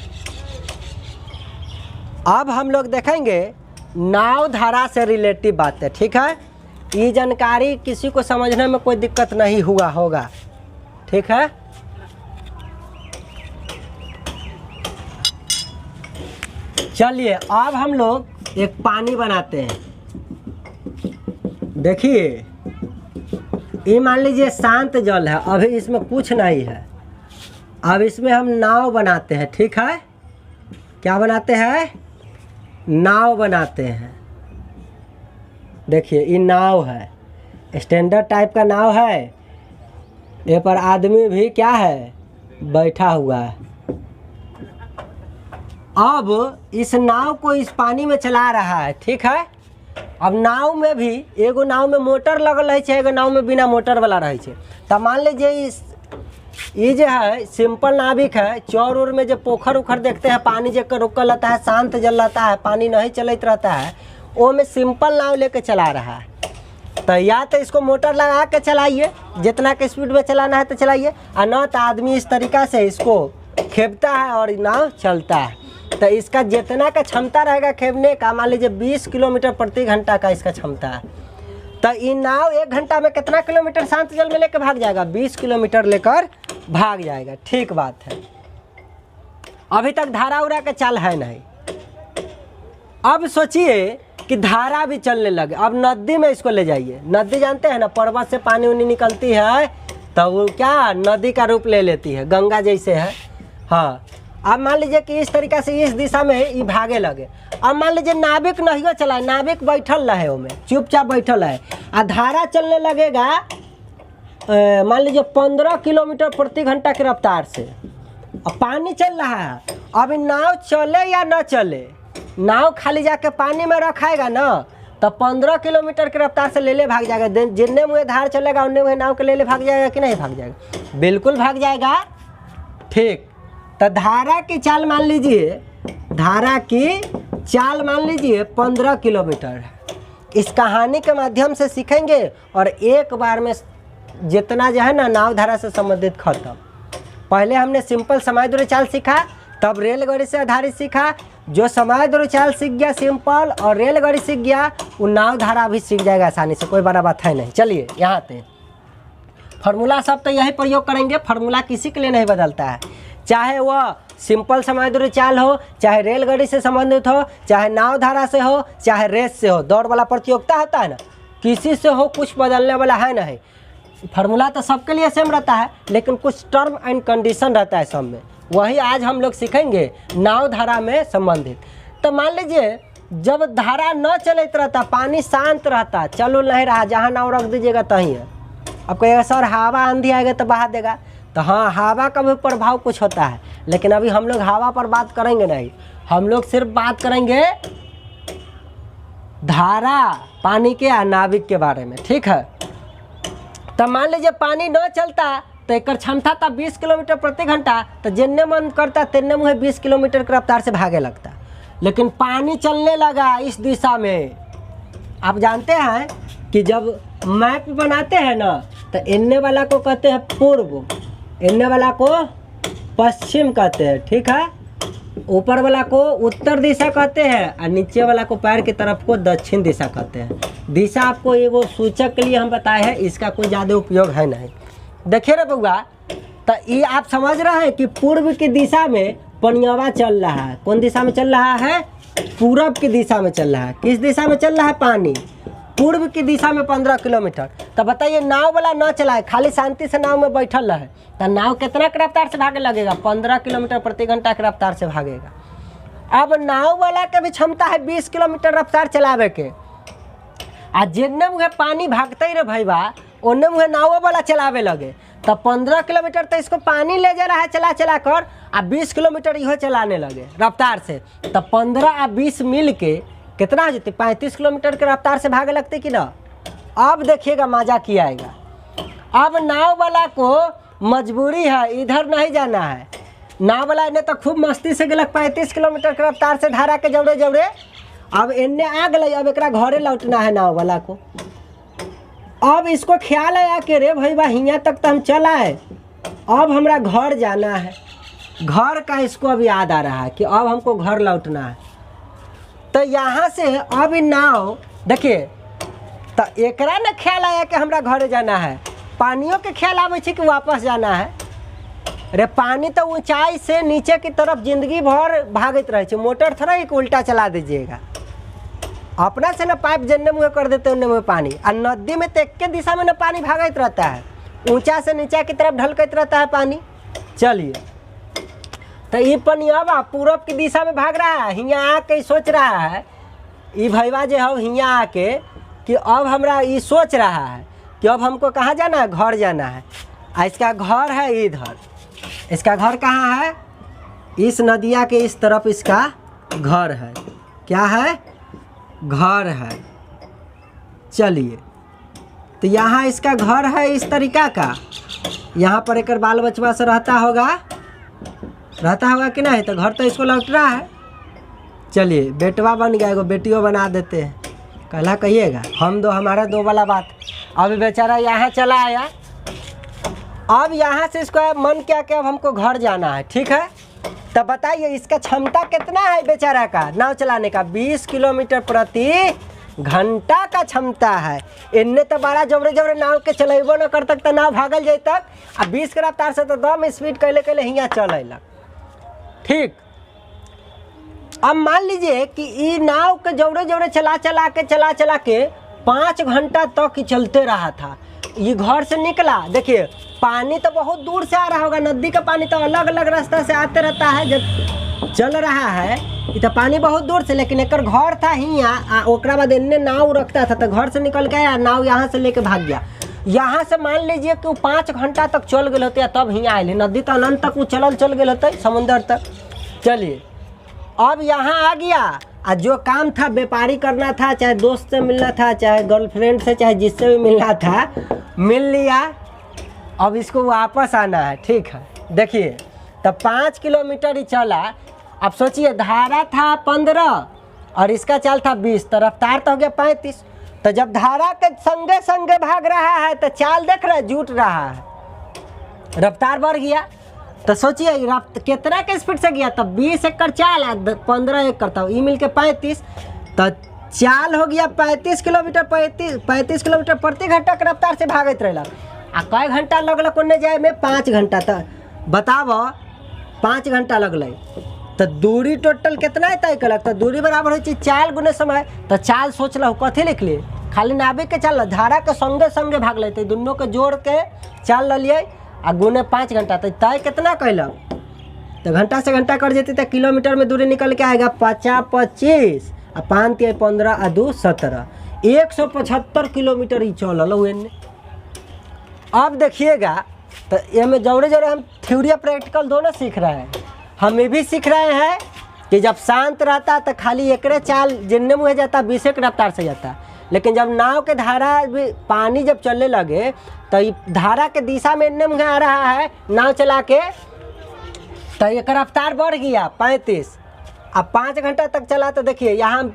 अब हम लोग देखेंगे नाव धारा से रिलेटिव बातें, ठीक है। ये जानकारी किसी को समझने में कोई दिक्कत नहीं हुआ होगा, ठीक है। चलिए अब हम लोग एक पानी बनाते हैं। देखिए ये मान लीजिए शांत जल है, अभी इसमें कुछ नहीं है। अब इसमें हम नाव बनाते हैं, ठीक है। क्या बनाते हैं, नाव बनाते हैं। देखिए ये नाव है, स्टैंडर्ड टाइप का नाव है। ये पर आदमी भी क्या है, बैठा हुआ है। अब इस नाव को इस पानी में चला रहा है, ठीक है। अब नाव में भी एगो नाव में मोटर लगल रहे, एगो नाव में बिना मोटर वाला रहे। तो मान लीजिए ये जो है सिंपल नाविक है, चौर उर में जो पोखर उखर देखते हैं, पानी जो रुकल रहता है, शांत जल रहता है, पानी नहीं चलत रहता है, वो में सिंपल नाव लेके चला रहा है। तो या तो इसको मोटर लगा के चलाइए, जितना के स्पीड में चलाना है तो चलाइए, और न तो आदमी इस तरीक़ा से इसको खेपता है और नाव चलता है। तो इसका जितना का क्षमता रहेगा खेपने का, मान लीजिए 20 किलोमीटर प्रति घंटा का इसका क्षमता है। तो ये नाव 1 घंटा में कितना किलोमीटर शांत जल में लेकर भाग जाएगा, 20 किलोमीटर लेकर भाग जाएगा। ठीक बात है। अभी तक धारा उरा का चाल है नहीं। अब सोचिए कि धारा भी चलने लगे। अब नदी में इसको ले जाइए। नदी जानते हैं ना, पर्वत से पानी उनी निकलती है तो वो क्या नदी का रूप ले लेती है, गंगा जैसे है। हाँ, अब मान लीजिए कि इस तरीक़ा से इस दिशा में ये भागे लगे। अब मान लीजिए नाविक नहीं चला, नाविक बैठल रहे उसमें, चुपचाप बैठल है, और धारा चलने लगेगा मान लीजिए 15 किलोमीटर प्रति घंटा की रफ्तार से। अब पानी चल रहा है। अब नाव चले या न चले, नाव खाली जाके पानी में रखाएगा ना, तो 15 किलोमीटर की रफ्तार से ले भाग जाएगा। जितने मुँह धार चलेगा उन्ने मुँह नाव के ले भाग जाएगा कि नहीं भाग जाएगा? बिल्कुल भाग जाएगा। ठीक, तो धारा की चाल मान लीजिए, धारा की चाल मान लीजिए 15 किलोमीटर। इस कहानी के माध्यम से सीखेंगे और एक बार में जितना जो है ना नाव धारा से संबंधित खत्म। पहले हमने सिंपल समय दूरी चाल सीखा, तब रेलगाड़ी से आधारित सीखा। जो समय दूरी चाल सीख गया सिंपल और रेलगाड़ी सीख गया, वो नाव धारा भी सीख जाएगा आसानी से, कोई बड़ा बात है नहीं। चलिए यहाँ पे फार्मूला सब तो यही प्रयोग करेंगे, फार्मूला किसी के लिए नहीं बदलता है, चाहे वह सिंपल समय दूरी चाल हो, चाहे रेलगाड़ी से संबंधित हो, चाहे नाव धारा से हो, चाहे रेस से हो। दौड़ वाला प्रतियोगिता होता है ना, किसी से हो कुछ बदलने वाला है नहीं। फार्मूला तो सबके लिए सेम रहता है, लेकिन कुछ टर्म एंड कंडीशन रहता है सब में, वही आज हम लोग सीखेंगे नाव धारा में संबंधित। तो मान लीजिए जब धारा न चलते रहता, पानी शांत रहता, चलो नहीं रहा, जहाँ नाव रख दीजिएगा तहीं है। अब कहेगा सर हवा आंधी आएगा तो बहा देगा, तो हाँ हवा का भी प्रभाव कुछ होता है, लेकिन अभी हम लोग हवा पर बात करेंगे नहीं, हम लोग सिर्फ बात करेंगे धारा पानी के या नाविक के बारे में, ठीक है। तो मान लीजिए पानी न चलता तो एक क्षमता था 20 किलोमीटर प्रति घंटा, तो जितने मन करता तितने मुझे 20 किलोमीटर की रफ्तार से भागे लगता। लेकिन पानी चलने लगा इस दिशा में। आप जानते हैं कि जब मैप बनाते हैं ना, तो इन्ने वाला को कहते हैं पूर्व, इन्ने वाला को पश्चिम कहते हैं, ठीक है। ऊपर वाला को उत्तर दिशा कहते हैं और नीचे वाला को पैर की तरफ को दक्षिण दिशा कहते हैं। दिशा आपको ये वो सूचक के लिए हम बताए हैं, इसका कोई ज़्यादा उपयोग है नहीं। देखिए रे बउआ, तो ये आप समझ रहे हैं कि पूर्व की दिशा में पनियावा चल रहा है। कौन दिशा में चल रहा है? पूरब की दिशा में चल रहा है। किस दिशा में चल रहा है? पानी पूर्व की दिशा में 15 किलोमीटर। तो बताइए नाव वाला न चलाए, खाली शांति से नाव में बैठल रहे, तो नाव कितना की रफ्तार से भागे लगेगा? 15 किलोमीटर प्रति घंटा की रफ्तार से भागेगा। अब नाव वाला के भी क्षमता है 20 किलोमीटर रफ्तार चलावे के, आ जितने मुझे पानी भागते ही रे भैया उन्ने मुझे नाव वाला चलावे लगे, तो 15 किलोमीटर तो इसको पानी ले जा रहा है चला चला कर, आ 20 किलोमीटर इहो चलाने लगे रफ्तार से, तो 15 और 20 मिल के कितना हो जाती? 35 किलोमीटर के रफ्तार से भागे लगते कि ना। अब देखिएगा मजा किया आएगा। अब नाव वाला को मजबूरी है, इधर नहीं जाना है। नाव वाला इन्हें तो खूब मस्ती से गलक 35 किलोमीटर के रफ्तार से धारा के जौड़े जौड़े अब इन्ने आ गए, अब एक घरे लौटना है नाव वाला को। अब इसको ख्याल आया कि रे भैया हियाँ तक तो हम चला है, अब हमरा घर जाना है। घर का इसको अब याद आ रहा है कि अब हमको घर लौटना है। तो यहाँ से अब नाव देखिए, तो एकरा ने ख्याल आया कि हमरा घर जाना है, पानियों के ख्याल आवे कि वापस जाना है। अरे पानी तो ऊंचाई से नीचे की तरफ जिंदगी भर भागत रहे, मोटर थोड़ा एक उल्टा चला दीजिएगा, अपना से न पाइप जन्ने मुँह कर देते उन्ने मुँह पानी, और नदी में तो एक दिशा में न पानी भागत रहता है, ऊंचा से नीचा की तरफ ढलकत रहता है पानी। चलिए, तो ये पनियावा पूरब की दिशा में भाग रहा है, हियाँ आके सोच रहा है, ये भैया जो है हियाँ आके कि अब हमरा ये सोच रहा है कि अब हमको कहाँ जाना है? घर जाना है। इसका घर है इधर, इसका घर कहाँ है? इस नदिया के इस तरफ इसका घर है। क्या है? घर है। चलिए, तो यहाँ इसका घर है इस तरीका का, यहाँ पर एक बाल बचवा से रहता होगा कि नहीं? तो घर तो इसको लौट रहा है। चलिए, बेटवा बन गया, एगो बेटियों बना देते हैं, कहला कहिएगा हम दो हमारा दो वाला बात। अब बेचारा यहाँ चला आया, अब यहाँ से इसको मन क्या कि अब हमको घर जाना है, ठीक है। तो बताइए इसका क्षमता कितना है बेचारा का नाव चलाने का? 20 किलोमीटर प्रति घंटा का क्षमता है। इन्ने तो बड़ा जबरे जबरे नाव के चलेबो न कर तक तो नाव भागल जाए तक, आ 20 के रफ्तार से तो दम स्पीड कैले हियाँ चल अल। ठीक, अब मान लीजिए कि ये नाव के जौड़े जौड़े चला चला के 5 घंटा तक चलते रहा था। ये घर से निकला, देखिए पानी तो बहुत दूर से आ रहा होगा, नदी का पानी तो अलग अलग रास्ता से आते रहता है जब चल रहा है, ये तो पानी बहुत दूर से, लेकिन एक घर था हियाँ, ओकरा बाद इन्ने नाव रखता था, तो घर से निकल के आया, नाव यहाँ से लेके भाग गया। यहाँ से मान लीजिए कि वो 5 घंटा तक चल गए होते, तब हियाँ आए। नदी तो अनंत तक वो चल गए होते, समुंदर तक। चलिए, अब यहाँ आ गया, और जो काम था व्यापारी करना था, चाहे दोस्त से मिलना था, चाहे गर्लफ्रेंड से, चाहे जिससे भी मिलना था, मिल लिया। अब इसको वापस आना है, ठीक है। देखिए, तो 5 किलोमीटर ही चला। अब सोचिए धारा था 15 और इसका चाल था 20, तो रफ्तार तो हो गया 35। तो जब धारा के संगे संगे भाग रहा है तो चाल देख रहे जुट रहा है, रफ्तार बढ़ गया। तो सोचिए कितना के स्पीड से गया, तब 20 एकड़ चाल है, 15 एकड़ था, ये मिल के 35, तो चाल हो गया 35 किलोमीटर 35 किलोमीटर प्रति घंटा के रफ्तार से भागत रहा। आ कई घंटा लगल कोने जाए में? 5 घंटा। तो बताब 5 घंटा लगल, तो दूरी टोटल कितना तय कलक? तो दूरी बराबर हो चाल गुने समय। तो चाल सोच लो कथी लिख लिए, खाली नाविक के चाल धारा के संगे संगे भाग लेते, दोनों के जोड़ के चाल लिए आ गुने 5 घंटा। तो तय कितना कैलक? तो घंटा से घंटा कर देती तो किलोमीटर में दूरी निकल के आएगा 50 25 आ 5 3 15 आ 2 17, 175 किलोमीटर ही चल। अब देखिएगा तो ये में जोड़े जोड़े हम थ्योरी और प्रैक्टिकल दोनों सीख रहे हैं। हम ये भी सीख रहे हैं कि जब शांत रहता तो खाली एकरे चाल जिन्ने मुँह जाता 20 के रफ्तार से जाता, लेकिन जब नाव के धारा पानी जब चलने लगे तो धारा के दिशा में इन्ने मुँह आ रहा है नाव चला के, तो एक रफ्तार बढ़ गया 35। अब 5 घंटा तक चला। तो देखिए यहाँ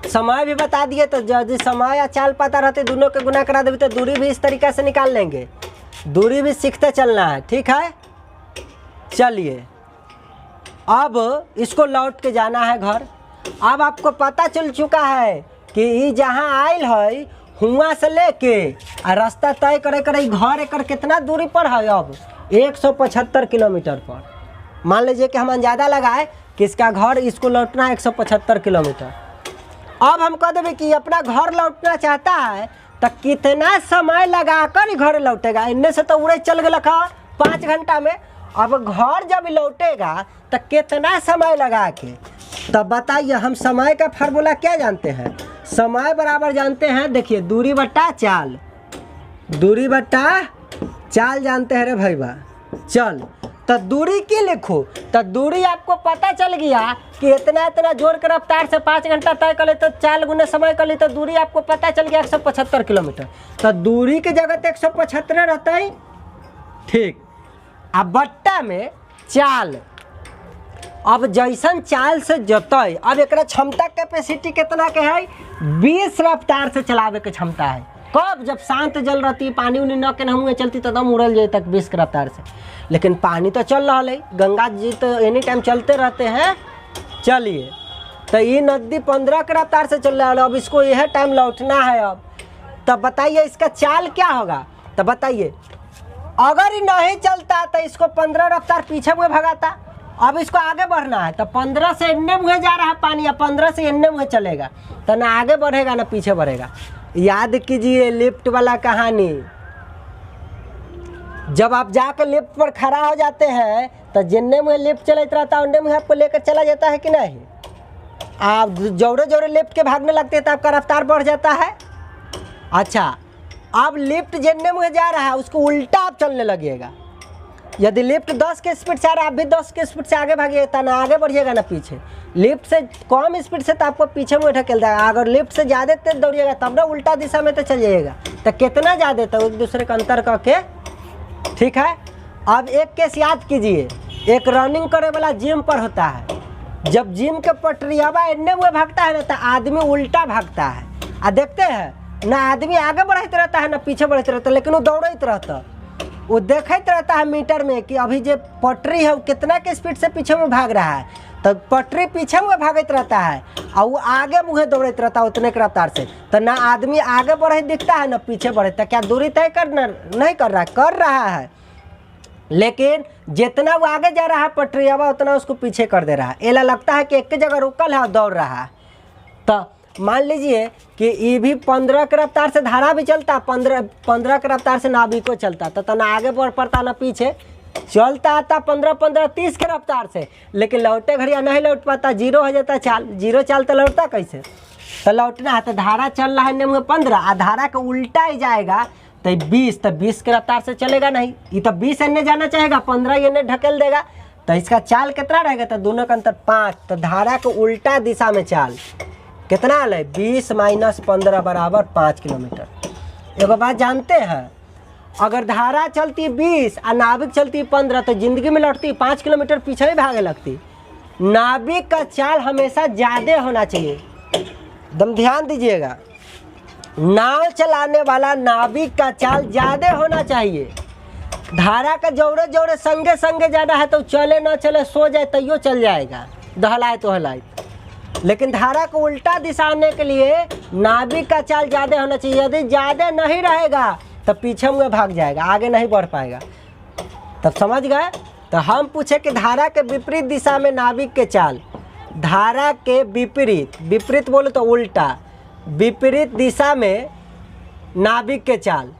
समय भी बता दिए, तो यदि समय या चाल पता रहते दोनों के गुना करा देंगे तो दूरी भी इस तरीके से निकाल लेंगे। दूरी भी सीखते चलना है, ठीक है। चलिए अब इसको लौट के जाना है घर। अब आपको पता चल चुका है कि ये जहाँ आयल है हुआ से लेके रास्ता तय करे करे घर एकर कितना दूरी पर है? अब 175 किलोमीटर पर। मान लीजिए कि हम अंदाजा लगाए कि इसका घर इसको लौटना है 175 किलोमीटर। अब हम कह देंगे कि अपना घर लौटना चाहता है तो कितना समय लगाकर घर लौटेगा? इनने से तो उड़े चल गया 5 घंटा में। अब घर जब लौटेगा तो कितना समय लगा के? तब बताइए, हम समय का फार्मूला क्या जानते हैं? समय बराबर जानते हैं, देखिए दूरी बट्टा चाल, दूरी बट्टा चाल जानते हैं रे भैया। चल तो दूरी की लिखो, तो दूरी आपको पता चल गया कि इतना इतना जोड़ कर रफ्तार से 5 घंटा तय कर ले तो चाल गुने समय कर ले तो दूरी आपको पता चल गया 175 किलोमीटर। तो दूरी की जगह 175 रहता है, ठीक। अब बट्टा में चाल, अब जैसन चाल से जतई, अब एक क्षमता कैपेसिटी कितना के है? 20 रफ्तार से चलावे के क्षमता है। कब? जब शांत जल रहती, पानी उनी न के नहुए चलती तो दम उड़ल जाए तक 20 के रफ्तार से। लेकिन पानी तो चल रहा है, गंगा जी तो एनी टाइम चलते रहते हैं। चलिए तो ये नदी 15 के रफ्तार से चल रहा है, अब इसको यह टाइम लौटना है। अब तब बताइए इसका चाल क्या होगा? तो बताइए, अगर ये नहीं चलता तो इसको 15 रफ्तार पीछे मुँह भगाता। अब इसको आगे बढ़ना है तो 15 से इन्ने मुँह जा रहा है पानी, या 15 से इन्ने मुँह चलेगा, तो ना आगे बढ़ेगा ना पीछे बढ़ेगा। याद कीजिए लिफ्ट वाला कहानी, जब आप जाकर लिफ्ट पर खड़ा हो जाते हैं तो जिन्ने मुँह लिफ्ट चलता रहता है उन्ने मुँह आपको लेकर चला जाता है कि नहीं? आप जोरे जोरे लिफ्ट के भागने लगते हैं तो आपका रफ्तार बढ़ जाता है। अच्छा, अब लिफ्ट जिन्ने मुँह जा रहा है उसको उल्टा आप चलने लगेगा। यदि लिफ्ट 10 के स्पीड से आ रहा है, आप भी 10 के स्पीड से आगे भागिएगा, ना आगे बढ़िएगा ना पीछे। लिफ्ट से कम स्पीड से तो आपको पीछे मुँह ढकेल देगा, अगर लिफ्ट से ज़्यादा तेज दौड़िएगा तब ना उल्टा दिशा में तो चल जाइएगा। तो कितना ज़्यादा तो एक दूसरे का अंतर करके, ठीक है। अब एक केस याद कीजिए, एक रनिंग करे वाला जिम पर होता है। जब जिम के पटरियावा इन्ने मुँह भागता है ना तो आदमी उल्टा भागता है। आ देखते हैं ना आदमी आगे बढ़ते रहता है ना पीछे बढ़ते रहता है, लेकिन वो दौड़ते रहता, वो देखते रहता है मीटर में कि अभी जो पटरी है वो कितना के स्पीड से पीछे में भाग रहा है। तो पटरी पीछे में भागते रहता है और वो आगे मुँह दौड़ते रहता है उतने के रफ्तार से। तो ना आदमी आगे बढ़े दिखता है ना पीछे बढ़ता। क्या दूरी तय करना नहीं कर रहा है? कर रहा है, लेकिन जितना वो आगे जा रहा है पटरियावा उतना उसको पीछे कर दे रहा है। ऐसा लगता है कि एक जगह रुकल है और दौड़ रहा है। तो मान लीजिए कि ये भी 15 के रफ्तार से धारा भी चलता, 15 के रफ्तार से नाविको चलता, तो ना आगे बढ़ पड़ता ना पीछे, चलता आता 15 30 के रफ्तार से, लेकिन लौटे घड़िया नहीं लौट पाता, जीरो हो जाता चाल। जीरो चाल तो लौटता कैसे? तो लौटना है तो धारा चल रहा है इन्ने 15 आ धारा का उल्टा ही जाएगा तो 20, तो 20 के रफ्तार से चलेगा नहीं, ये तो 20 इन्ने जाना चाहेगा, 15 इन्ने ढकेल देगा। तो इसका चाल कितना रहेगा? तो दोनों का अंतर 5। तो धारा को उल्टा दिशा में चाल कितना है? 20 - 15 बराबर 5 किलोमीटर। एक बात जानते हैं, अगर धारा चलती 20 और नाविक चलती 15 तो जिंदगी में लौटती 5 किलोमीटर पीछे ही भागे लगती। नाविक का चाल हमेशा ज़्यादा होना चाहिए, एकदम ध्यान दीजिएगा। नाव चलाने वाला नाविक का चाल ज़्यादा होना चाहिए। धारा का जोड़े जोड़े संगे संगे ज़्यादा है तो चले ना चले सो जाए तैयो चल जाएगा, दहलाए तो हलाए। लेकिन धारा को उल्टा दिशा आने के लिए नाविक का चाल ज़्यादा होना चाहिए। यदि ज़्यादा नहीं रहेगा तो पीछे में भाग जाएगा, आगे नहीं बढ़ पाएगा। तब समझ गए। तो हम पूछे कि धारा के विपरीत दिशा में नाविक के चाल, धारा के विपरीत, विपरीत बोलो तो उल्टा, विपरीत दिशा में नाविक के चाल।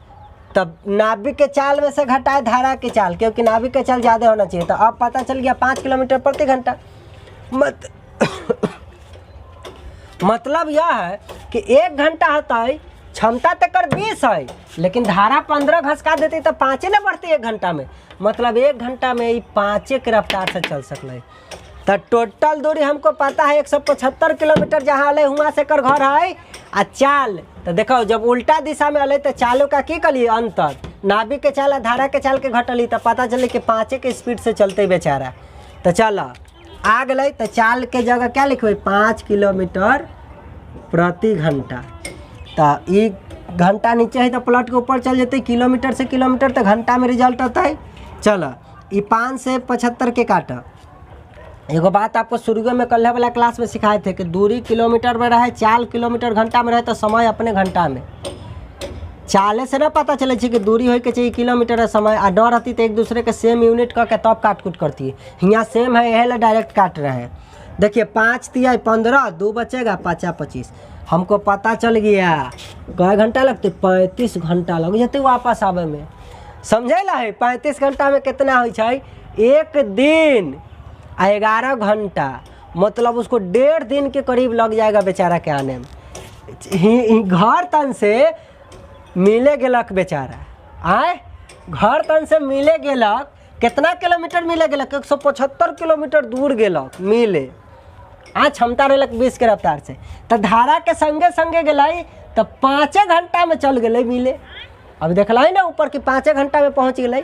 तब नाविक के चाल में से घटाए धारा के चाल, क्योंकि नाविक के चाल ज़्यादा होना चाहिए। तो अब पता चल गया 5 किलोमीटर प्रति घंटा। मतलब यह है कि 1 घंटा होता है, क्षमता तक 20 है, लेकिन धारा 15 घसका देती तो 5 न बढ़ती 1 घंटा में। मतलब 1 घंटा में ही 5 के रफ्तार से चल सकले। तो टोटल दूरी हमको पता है 175 किलोमीटर जहाँ अले हुआ से कर घर है। आ चाल तो देखो जब उल्टा दिशा में अले तो चालों का की कलिए अंतर, नाविक के चाल धारा के चाल के घटली तो पता चले कि 5 के स्पीड से चलते बेचारा। तो चलो आ गए। तो चाल के जगह क्या लिखो, 5 किलोमीटर प्रति घंटा। तो ये घंटा नीचे है तो प्लॉट के ऊपर चल जाते, किलोमीटर से किलोमीटर तो घंटा में रिजल्ट आता है। चलो ये 5 से 75 के काटा। एगो बात आपको शुरू में कल वाला क्लास में सिखाए थे कि दूरी किलोमीटर में रहे, चाल किलोमीटर घंटा में रहे तो समय अपने घंटा में। चाले से ना पता चले कि दूरी हो के चाहिए किलोमीटर है समय, आ डर रहती तो एक दूसरे के सेम यूनिट करके तब काट कूट करती है। यहाँ सेम है, यह डायरेक्ट काट रहे हैं। देखिए 5 तिया 15, 2 बचेगा, 5 25। हमको पता चल गया कै घंटा लगते, 35 घंटा लग जाते वापस आवे में। समझे ला है 35 घंटा में कितना हो जाए, 1 दिन 11 घंटा, मतलब उसको 1.5 दिन के करीब लग जाएगा बेचारा के आने में। घर तन से मिले गेलक बेचारा, आए घर तन से मिले गेलक, कितना किलोमीटर मिले गेलक, 175 किलोमीटर दूर गेलक मिले। आज क्षमता रहलक 20 के रफ्तार से। तो धारा के संगे संगे गलाई तो 5 घंटा में चल गए मिले। अब देखला ना ऊपर की 5 घंटा में पहुँच गई।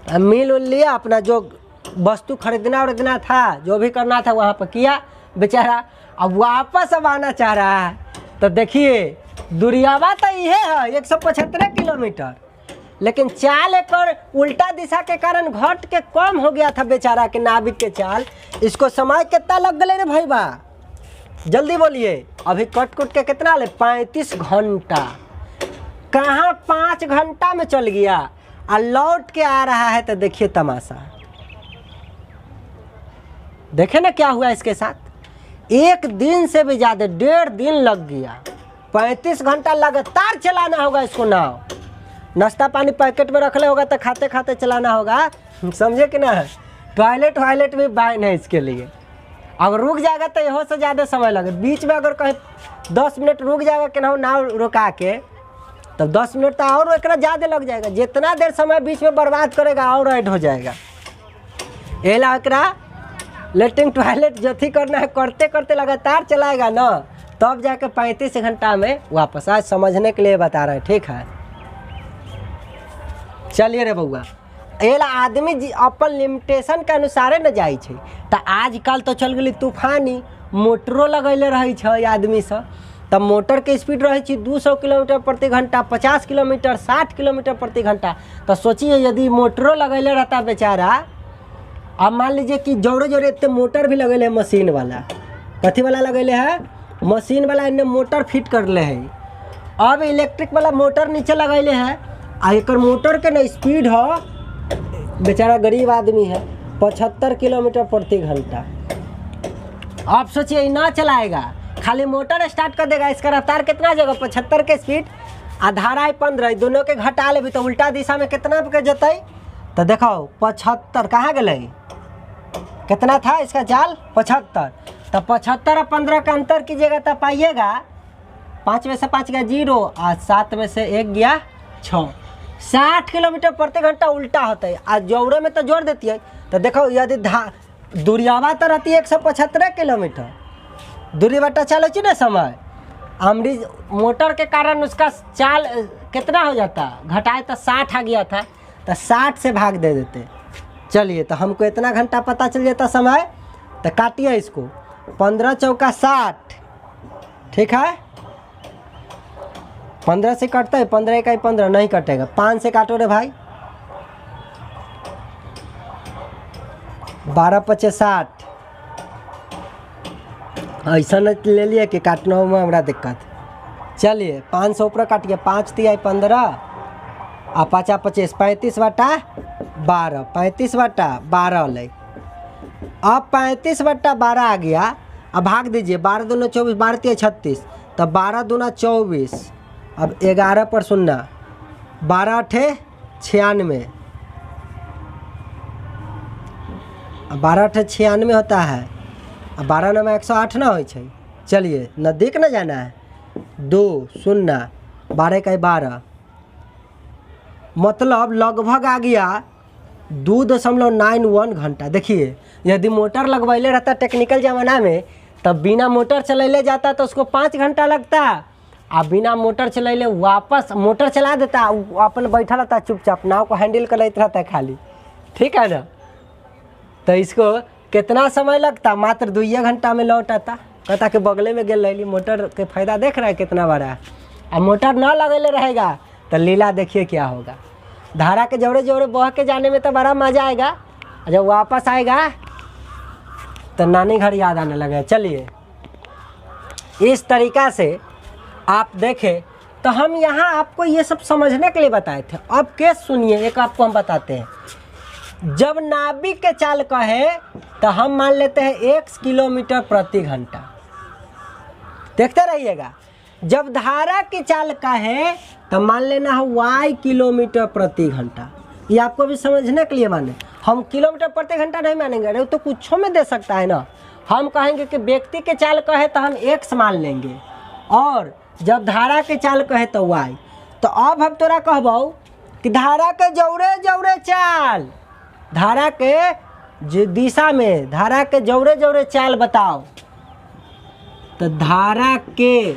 अब मिल लिया, अपना जो वस्तु खरीदना उरीदना था, जो भी करना था वहाँ पर किया बेचारा। अब वापस अब आना चाह रहा है। तो देखिए दुरियावा तो ये है 175 किलोमीटर, लेकिन चाल एक उल्टा दिशा के कारण घट के कम हो गया था बेचारा के नाविक के चाल। इसको समय कितना लग गए रे भाई बा, जल्दी बोलिए। अभी कट कुट के कितना ले, 35 घंटा। कहाँ 5 घंटा में चल गया और लौट के आ रहा है। तो देखिए तमाशा, देखे ना क्या हुआ इसके साथ। 1 दिन से भी ज़्यादा 1.5 दिन लग गया। 35 घंटा लगातार चलाना होगा इसको नाव। नाश्ता पानी पैकेट में रखले होगा तो खाते खाते चलाना होगा, समझे कि ना। टॉयलेट भी बैन है इसके लिए। अगर रुक जाएगा तो यहो से ज़्यादा समय लगे। बीच में अगर कहीं 10 मिनट रुक जाएगा कि ना नाव रुका के, तब 10 मिनट तो और एक ज़्यादा लग जाएगा। जितना देर समय बीच में बर्बाद करेगा और ऐड हो जाएगा। ये ला लेटरिन टॉयलेट जो थी करना है करते करते लगातार चलाएगा ना, तब जाके 35 घंटा में वापस। आज समझने के लिए बता रहे हैं, ठीक है। चलिए रे बउआ, एला आदमी अपन लिमिटेशन के अनुसारे न जाए छे। तो आजकल तो चल गई तूफानी, मोटरो लगैले रहे छे आदमी सब। तब मोटर के स्पीड रहे छे 200 किलोमीटर प्रति घंटा, 50 किलोमीटर, 60 किलोमीटर प्रति घंटा। तो सोचिए यदि मोटरो लगैले रहता बेचारा। अब मान लीजिए कि जोड़े जोड़े इतने मोटर भी लगेले है, मशीन वाला, कथी वाला लगेले है, मशीन वाला इन्हें मोटर फिट कर ले है। अब इलेक्ट्रिक वाला मोटर नीचे लगेले है। आ एक मोटर के न स्पीड हो, बेचारा गरीब आदमी है, 75 किलोमीटर प्रति घंटा। आप सोचिए ना चलाएगा, खाली मोटर स्टार्ट कर देगा, इसका रफ्तार कितना जगह 75 के स्पीड, आ धारा है 15, दोनों के घटा ले भी तो उल्टा दिशा में कितना पे जतई। तो देखो 75 कहाँ गए, कितना था इसका चाल 75। तो 75 और 15 का अंतर कीजिएगा तो पाइएगा 5 में से 5 गया 0 और 7 में से 1 गया 6। 60 किलोमीटर प्रति घंटा उल्टा होता है। आज जोड़े में तो जोड़ देती है। तो देखो यदि दूरियावा तो रहती है 175 किलोमीटर, दूरी बटा चले ना समय, अमरीज मोटर के कारण उसका चाल कितना हो जाता, घटाए तो 60 आ गया था, तो 60 से भाग दे देते। चलिए तो हमको इतना घंटा पता चल जाता समय। तो काटिए इसको, 15 चौका 60, ठीक है। 15 से कटता है, 15 का ही 15 नहीं कटेगा। 5 से काटो रे भाई, 12 पचे 60। ऐसा न ले लिए कि काटना में हमारा दिक्कत। चलिए 500 ऊपर काटिए, 5 तिया 15 आ 5 25, 35 बटा 12, 35 बटा 12 ले। अब 35 बटा 12 आ गया। अब भाग दीजिए, 12 दूना 24, 12 तिया 36, तब 12 दूना 24। अब 11 पर 0, 12 अठे 96, 12 अठे 96 होता है। अब 12 नंबर 108 ना हो। चलिए नज़दीक न जाना है, 2 0, 12 का 12, मतलब लगभग आ गया 2.91 घंटा। देखिए यदि मोटर लगवाइले रहता टेक्निकल ज़माना में, तब बिना मोटर चलैले जाता तो उसको 5 घंटा लगता। आ बिना मोटर चलैले वापस मोटर चला देता, अपन बैठा रहता चुपचाप, नाव को हैंडल करते रहता खाली, ठीक है ना। तो इसको कितना समय लगता, मात्र 2 घंटा में लौट आता। कहता कि बगले में गेल रही। मोटर के फायदा देख रहा है कितना बड़ा है। अब मोटर ना लगेले रहेगा तो लीला देखिए क्या होगा। धारा के जोरे जोरे बह के जाने में तो बड़ा मज़ा आएगा, जब वापस आएगा तो नानी घर याद आने लगे। चलिए इस तरीक़ा से आप देखें तो हम यहाँ आपको ये सब समझने के लिए बताए थे। अब केस सुनिए, एक आपको हम बताते हैं। जब नाभिक के चाल कहे तो हम मान लेते हैं 1 किलोमीटर प्रति घंटा। देखते रहिएगा। जब धारा की चाल कहे तो मान लेना है y किलोमीटर प्रति घंटा। ये आपको भी समझने के लिए माने। हम किलोमीटर प्रति घंटा नहीं मानेंगे, अरे तो कुछ में दे सकता है ना। हम कहेंगे कि व्यक्ति के चाल कहे तो हम x मान लेंगे, और जब धारा के चाल कहे तो y। तो अब हम तोरा कहबो कि धारा के जौरे जौरे चाल, धारा के दिशा में धारा के जौरे जौरे चाल बताओ। तो धारा के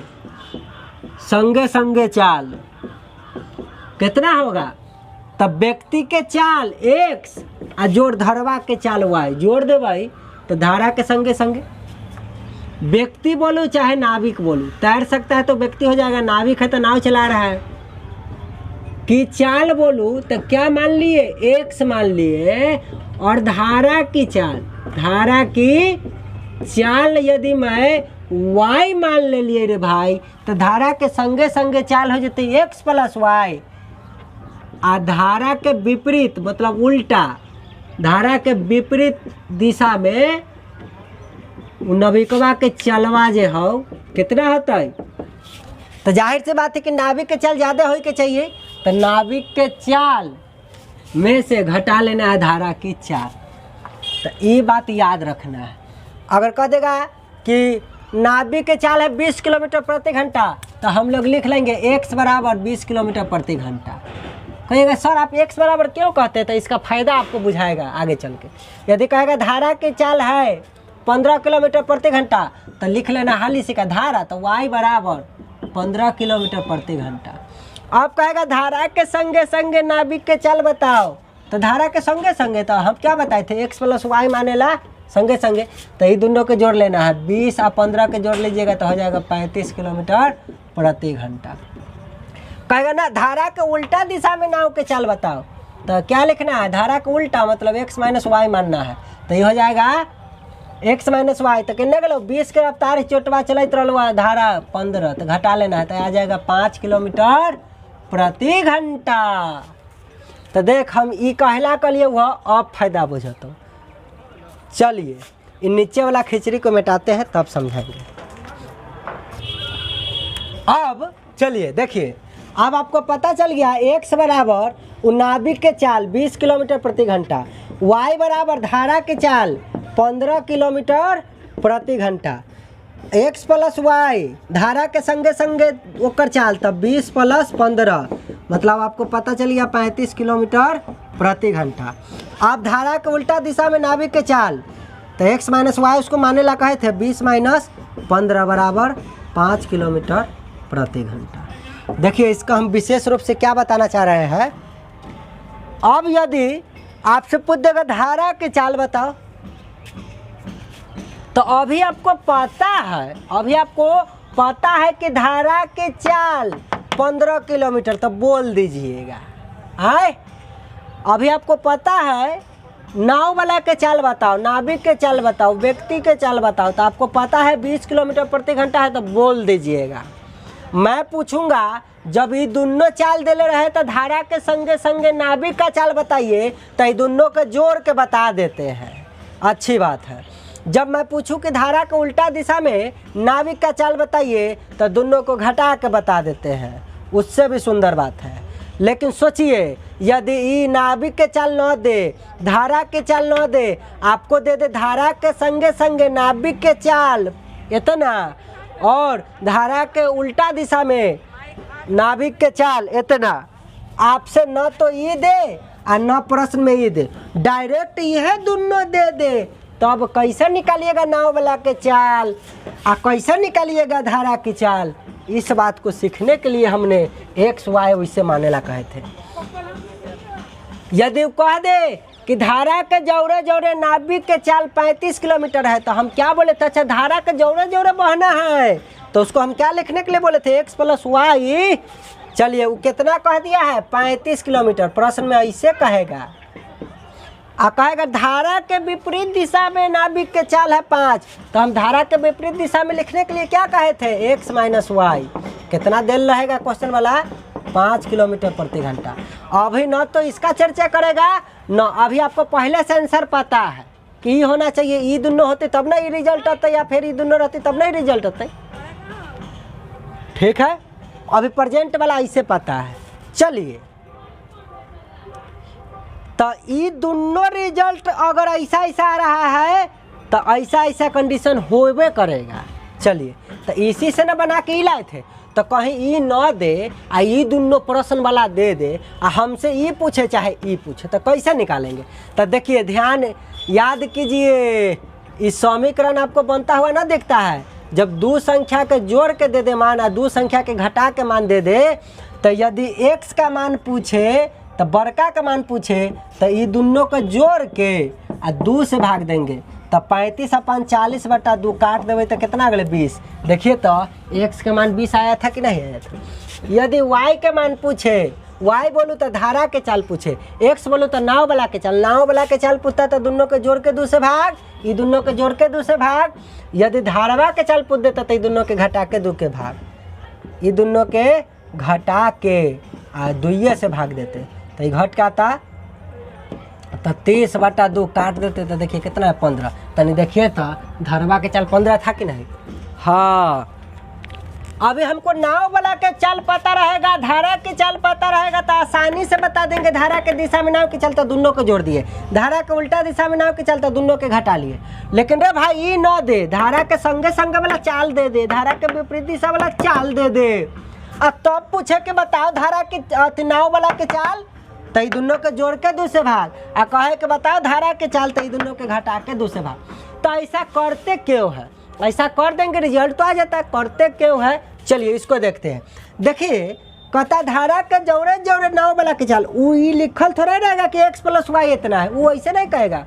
संगे संगे चाल कितना होगा, तब व्यक्ति के चाल x आ जोड़ धरवा के चाल y, जोड़ दे भाई। तो धारा के संगे संगे व्यक्ति बोलूँ चाहे नाविक बोलूँ, तैर सकता है तो व्यक्ति हो जाएगा, नाविक है तो नाव चला रहा है। कि चाल बोलूँ तो क्या मान लिए, x मान लिए, और धारा की चाल, धारा की चाल यदि मैं y मान ले लिए रे भाई, तो धारा के संगे संगे चाल हो जाती x प्लस y। आ धारा के विपरीत मतलब उल्टा, धारा के विपरीत दिशा में नविकवा के चलवा जे हो कितना होता है। तो जाहिर सी बात है कि नाविक के चाल ज़्यादा हो के चाहिए, तो नाविक के चाल में से घटा लेना है धारा की चाल। तो ये बात याद रखना है। अगर कह देगा कि नाविक के चाल है 20 किलोमीटर प्रति घंटा, तो हम लोग लिख लेंगे x बराबर 20 किलोमीटर प्रति घंटा। कहेगा सर आप x बराबर क्यों कहते हैं, तो इसका फ़ायदा आपको बुझाएगा आगे चल के। यदि कहेगा धारा की चाल है 15 किलोमीटर प्रति घंटा, तो लिख लेना हाली सी का धारा, तो y बराबर 15 किलोमीटर प्रति घंटा। अब कहेगा धारा के संगे संगे नाविक के चाल बताओ, तो धारा के संगे संगे तो हम क्या बताए थे, x प्लस y मानेला संगे संगे। तो ये दोनों के जोड़ लेना है, 20 और 15 के जोड़ लीजिएगा तो हो जाएगा 35 किलोमीटर प्रति घंटा। कहेगा ना धारा के उल्टा दिशा में नाव के चाल बताओ, तो क्या लिखना है, धारा के उल्टा मतलब x माइनस वाई मानना है। तो ये हो जाएगा x माइनस वाई। तो कितने गलो 20 के रफ्तार चोटवा चलते रहा धारा 15, तो घटा लेना है, तो आ जाएगा 5 किलोमीटर प्रति घंटा। तो देख हम ई कहला कर लिए हुआ, अब फायदा बुझतो। चलिए इन नीचे वाला खिचड़ी को मिटाते हैं तब समझाएंगे। अब चलिए देखिए, अब आपको पता चल गया x बराबर नाविक के चाल 20 किलोमीटर प्रति घंटा, y बराबर धारा के चाल 15 किलोमीटर प्रति घंटा, x प्लस y धारा के संगे संगे ओकर चाल, तब 20 प्लस 15 मतलब आपको पता चल गया 35 किलोमीटर प्रति घंटा। अब धारा के उल्टा दिशा में नाविक के चाल, तो x माइनस वाई उसको माने ला कहे थे 20 माइनस 15 बराबर 5 किलोमीटर प्रति घंटा। देखिए इसका हम विशेष रूप से क्या बताना चाह रहे हैं। अब यदि आपसे पूछ देगा धारा की चाल बताओ, तो अभी आपको पता है कि धारा की चाल 15 किलोमीटर, तो बोल दीजिएगा। आए अभी आपको पता है नाव वाला के चाल बताओ, नाविक के चाल बताओ, व्यक्ति के चाल बताओ, तो आपको पता है 20 किलोमीटर प्रति घंटा है, तो बोल दीजिएगा। मैं पूछूंगा जब ये दोनों चाल दे रहे तो धारा के संगे संगे नाविक का चाल बताइए, तो ये दोनों को जोड़ के बता देते हैं, अच्छी बात है। जब मैं पूछूं कि धारा के उल्टा दिशा में नाविक का चाल बताइए, तो दोनों को घटा के बता देते हैं, उससे भी सुंदर बात है। लेकिन सोचिए यदि ये नाविक के चाल न दे, धारा के चाल न दे, आपको दे दे धारा के संगे संगे नाविक के चाल इतना, और धारा के उल्टा दिशा में नाविक के चाल इतना, आपसे न तो ये दे और न प्रश्न में ये दे, डायरेक्ट यह दोनों दे दे, तो अब कैसे निकालिएगा नाव वाला के चाल और कैसे निकालिएगा धारा की चाल? इस बात को सीखने के लिए हमने एक्स वाई वैसे माने ला कहे थे। यदि कह दे कि धारा के जोरे जोरे नाविक के चाल 35 किलोमीटर है, तो हम क्या बोले थे? अच्छा धारा के जोरे जोरे बहना है, तो उसको हम क्या लिखने के लिए बोले थे? X plus y. चलिए वो कितना कह दिया है? 35 किलोमीटर। प्रश्न में ऐसे कहेगा, कहेगा धारा के विपरीत दिशा में नाविक के चाल है 5, तो हम धारा के विपरीत दिशा में लिखने के लिए क्या कहे थे? X minus y. कितना देर रहेगा क्वेश्चन वाला? 5 किलोमीटर प्रति घंटा। अभी न तो इसका चर्चा करेगा न, अभी आपको पहले से आंसर पता है कि ये होना चाहिए, ये दोनों होते तब ना ये रिजल्ट होता, या फिर ये दोनों रहते तब ना ये रिजल्ट होते। ठीक है, अभी प्रेजेंट वाला ऐसे पता है। चलिए तो ये दोनों रिजल्ट अगर ऐसा ऐसा आ रहा है तो ऐसा ऐसा कंडीशन होबे करेगा। चलिए तो इसी से न बना के ही लाए थे, तो कहीं ये न दे आ ये दोनों प्रश्न वाला दे दे आ हमसे ये पूछे चाहे ये पूछे, तो कैसे निकालेंगे? तो देखिए ध्यान याद कीजिए, इस समीकरण आपको बनता हुआ ना दिखता है। जब दो संख्या के जोड़ के दे दे मान और दो संख्या के घटा के मान दे दे, तो यदि x का मान पूछे तो बड़का का मान पूछे, तो ये दोनों को जोड़ के आ 2 से भाग देंगे, तो 35/40/2 काट देवे तो कितना अगले 20। देखिए तो x का मान 20 आया था कि नहीं आया था? यदि y के मान पूछे, y बोलूँ तो धारा के चाल पूछे, x बोलूँ तो नाव वाला के चाल, नाव वाला के चाल पूछता तो दोनों को जोड़ के 2 से भाग, ये दोनों को जोड़ के 2 से भाग। यदि धारवा के चाल पूछ देता तो ये दोनों के घटा के 2 के भाग, ये दोनों के घटा के 2 से भाग देते, तो ये घट का आता तो 30/2 काट देते, तो देखिए कितना है? 15। तनी देखिए तो धरवा के चाल 15 था कि नहीं? हाँ। अभी हमको नाव वाला के चाल पता रहेगा, धारा के चाल पता रहेगा, तो आसानी से बता देंगे। धारा के दिशा में नाव के चलता दोनों को जोड़ दिए, धारा के उल्टा दिशा में नाव के चलता दोनों के घटा लिए। लेकिन रे भाई ये न दे, धारा के संगे संगे वाला चाल दे दे, धारा के विपरीत दिशा वाला चाल दे दे, अब तब पूछे कि बताओ धारा की नाव वाला के चाल, तो ये दोनों के जोड़ के 2 से भाग, आ कहे कि बताओ धारा के चाल, तो ये दोनों के घटा के 2 से भाग। तो ऐसा करते क्यों है? ऐसा कर देंगे रिजल्ट तो आ जाता है, करते क्यों है? चलिए इसको देखते हैं। देखिए कहता धारा के जोड़े जोड़े नाव वाला के चाल, वो ये लिखल थोड़ा रहेगा कि x प्लस वाई इतना है, वो ऐसे नहीं कहेगा।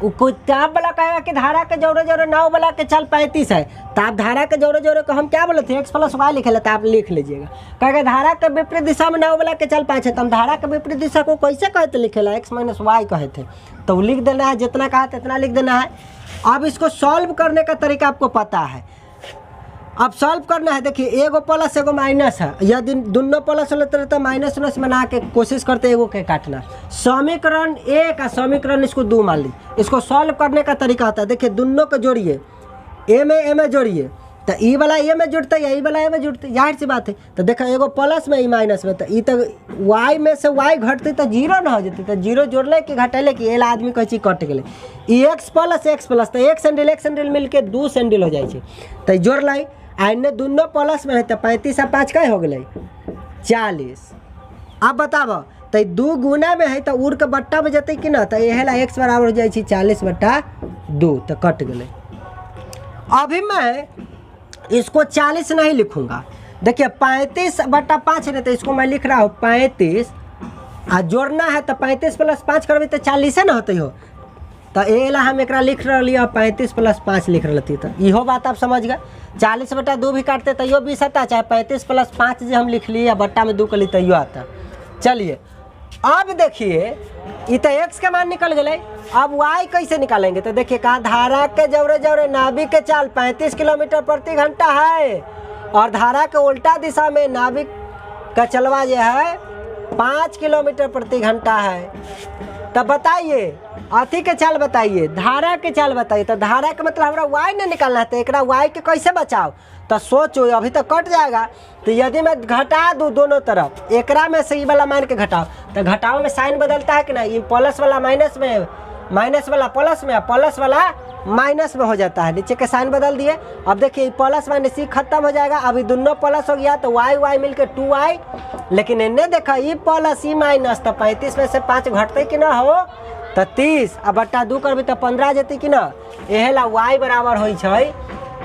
वो किताब वाला कहेगा कि धारा के जोड़े जोड़े नाव वाला के चाल 35 है, तो आप धारा के जोड़े जोड़े को हम क्या बोले थे? x प्लस वाई लिखे, तो आप लिख लीजिएगा। कहेगा धारा के विपरीत दिशा में नाव वाला के चाल 5 है, तो हम धारा के विपरीत दिशा को कैसे कहते लिखेला? x माइनस वाई कहे थे, तो लिख देना है, जितना कहा इतना लिख देना है। अब इसको सॉल्व करने का तरीका आपको पता है। अब सॉल्व करना है, देखिए एगो प्लस एगो माइनस है, यदि दोनों प्लस होते तो माइनस उनस बना के कोशिश करते एगो के काटना। समीकरण 1 का समीकरण इसको 2 मान ली। इसको सॉल्व करने का तरीका होता है, देखिए दोनों को जोड़िए, ए में जोड़िए, तो ई वाला ए में जुड़ता है, ई वाला ए में जुड़ता है, जाहिर सी बात है। तो देखो एगो प्लस में ई माइनस में, तो ई तो वाई में से वाई घटते तो 0 ना हो जाते, तो 0 जोड़ले कि घटेले कि एला आदमी कहे छी कट गेले। ई x प्लस तो एक सैंडल मिल के 2 सैंडल हो जाए, तो जोड़ लाई। आइने दोनों प्लस में है, तो 35 और 5 का हो गए 40। अब बताब तो 2 गुना में है, तो उड़ के बट्टा में जते कि ना, तो यह x बराबर हो जाए 40/2, तो कट गए। अभी मैं इसको 40 नहीं लिखूंगा, देखिए 35/5 रहते, इसको मैं लिख रहा हूँ 35, आ जोड़ना है तो 35 + 5 करबे तो 40 ना होते हो। तो ए ला हम एक लिख रही 35 + 5 लिख रही तो इहो बात आप समझ गए। 40/2 भी काटते तैयो 20 आता, चाहे 35 + 5 जो हम लिख लिए बट्टा में 2 कली तैयो आता। चलिए अब देखिए ये तो x के मान निकल गए। अब y कैसे निकालेंगे? तो देखिए कहा धारा के जवरे जवरे नाभिक के चाल 35 किलोमीटर प्रति घंटा है और धारा के उल्टा दिशा में नाभिक का चलवा जो है 5 किलोमीटर प्रति घंटा है। तब बताइए अथी के चाल बताइए, धारा के चाल बताइए। तो धारा के मतलब हमारा y नहीं निकालना है, तो एक y के कैसे बचाओ? तो सोचो अभी तो कट जाएगा। तो यदि मैं घटा दूँ दोनों तरफ, एकरा में से ई वाला मान के घटाओ, तो घटाओ में साइन बदलता है कि नहीं? ये प्लस वाला माइनस में, माइनस वाला प्लस में, प्लस वाला माइनस में हो जाता है। नीचे के साइन बदल दिए। अब देखिए प्लस माइनस ये खत्म हो जाएगा। अभी दोनों प्लस हो गया तो y मिलकर 2y, लेकिन इन्हें देखा ये प्लस ये माइनस, तो 35 में से 5 घटते कि ना हो तो 30, अब बट्टा 2 करबी तो 15 जेती कि ना। यह ला y बराबर हो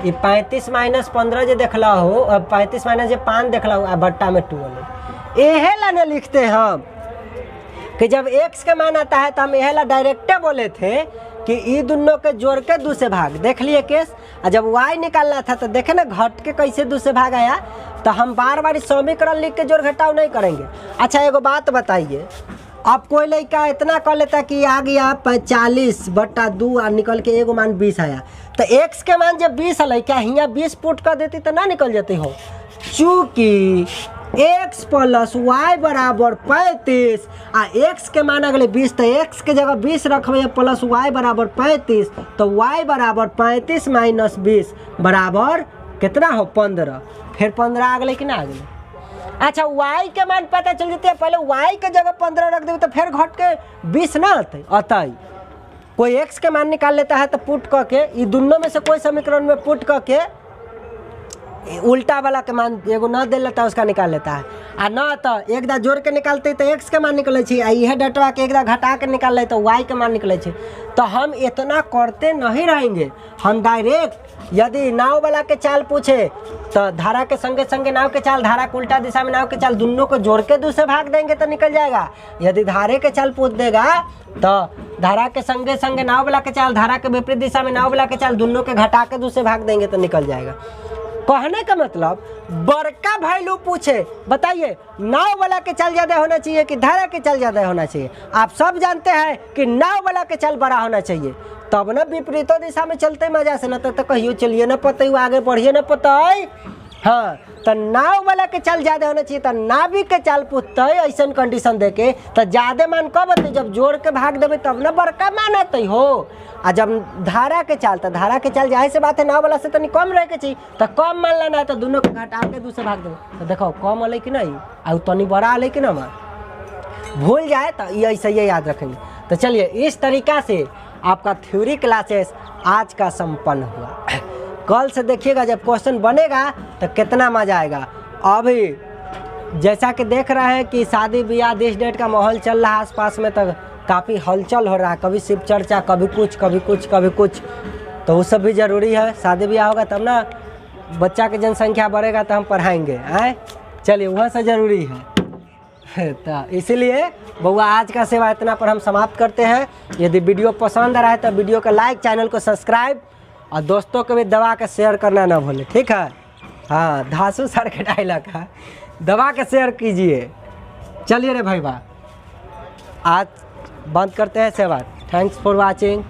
35 - 15 जो देखला हो, अब 35 - 5 देखला हो बट्टा में 2। यह ला ने लिखते हम कि जब x के मान आता है तो हम यह ला डायरेक्टे बोले थे कि ये दोनों के जोड़ के 2 से भाग। देख लिए केस। और जब y निकालना था तो देखे ना घट के कैसे 2 से भाग आया। तो हम बार बार समीकरण लिख के जोड़ घटाव नहीं करेंगे। अच्छा एगो बात बताइए, अब कोई लड़का इतना कर लेता कि आ गया 45/2 और निकल के एगो मान 20 आया, तो x के मान जब 20 है क्या यहाँ 20 पुट कर देती तो ना निकल जाती हो। चूँकि x + y बराबर 35 आ x के मान अगले 20, तो x के जगह 20 रखबे प्लस y बराबर 35, तो y बराबर 35 - 20 बराबर कितना हो 15। फिर 15 आ गए कि ना आ गए? अच्छा y के मान पता चल जाते है, पहले y के जगह 15 रख देते तो फिर घट के 20 ना आते। कोई x के मान निकाल लेता है तो पुट करके ये दोनों में से कोई समीकरण में पुट करके उल्टा वाला के मान एगो ना दे लेता है उसका निकाल लेता है, आ ना तो एक दा जोड़ के निकालते तो x के मान निकले छे, यह डटवा के एक दा घटा के निकाल ले तो y के मान निकले छे। तो हम इतना करते नहीं रहेंगे, हम डायरेक्ट यदि नाव वाला के चाल पूछे तो धारा के संगे संगे नाव के चाल, धारा के उल्टा दिशा में नाव के चाल, दोनों को जोड़ के 2 से भाग देंगे तो निकल जाएगा। यदि धारे के चाल पूछ देगा तो धारा के संगे संगे नाव वाला के चाल, धारा के विपरीत दिशा में नाव वाला के चाल, दोनों के घटा के 2 से भाग देंगे तो निकल जाएगा। कहने का मतलब बड़का वैल्यू पूछे, बताइए नाव वाला के चाल ज़्यादा होना चाहिए कि धारा के चाल ज़्यादा होना चाहिए? आप सब जानते हैं कि नाव वाला के चाल बड़ा होना चाहिए, तब ना विपरीतो दिशा में चलते मजा से, ना तो कहियो चलिए ना पता आगे बढ़िए ना पता। हाँ तो नाव वाला के चाल ज़्यादा होना चाहिए, तो नाविक के चाल पूछते ऐसा कंडीशन दे के तो ज़्यादा मान कब आते? जब जोड़ के भाग देवे तब ना बड़का मान आते हो। आ जब धारा के चाल, तो धारा के चाल जाहिर से बात है नाव वाला से तनी कम रहे के चाहिए, तो कम मान लेना है तो दोनों को घटा के 2 से भाग देवे तो देखो कम अल कि नहीं आ तनी बड़ा अल कि ना। भूल जाए तो ये ऐसे ही याद रखेंगे। तो चलिए इस तरीका से आपका थ्योरी क्लासेस आज का संपन्न हुआ। कल से देखिएगा जब क्वेश्चन बनेगा तो कितना मजा आएगा। अभी जैसा कि देख रहे हैं कि शादी ब्याह दिस डेट का माहौल चल रहा है आसपास में, तो काफ़ी हलचल हो रहा है, कभी शिव चर्चा, कभी कुछ कभी कुछ कभी कुछ, तो वो सब भी ज़रूरी है। शादी ब्याह होगा तब ना बच्चा की जनसंख्या बढ़ेगा तो हम पढ़ाएंगे। आए चलिए वह सब ज़रूरी है। तो इसीलिए बउआ आज का सेवा इतना पर हम समाप्त करते हैं। यदि वीडियो पसंद आ रहा है तो वीडियो को लाइक, चैनल को सब्सक्राइब और दोस्तों को भी दबा के शेयर करना ना भूलें, ठीक है। हाँ धासु सर के डायलॉग है, दबा के शेयर कीजिए। चलिए रे भाई बा आज बंद करते हैं सेवा। Thanks for watching.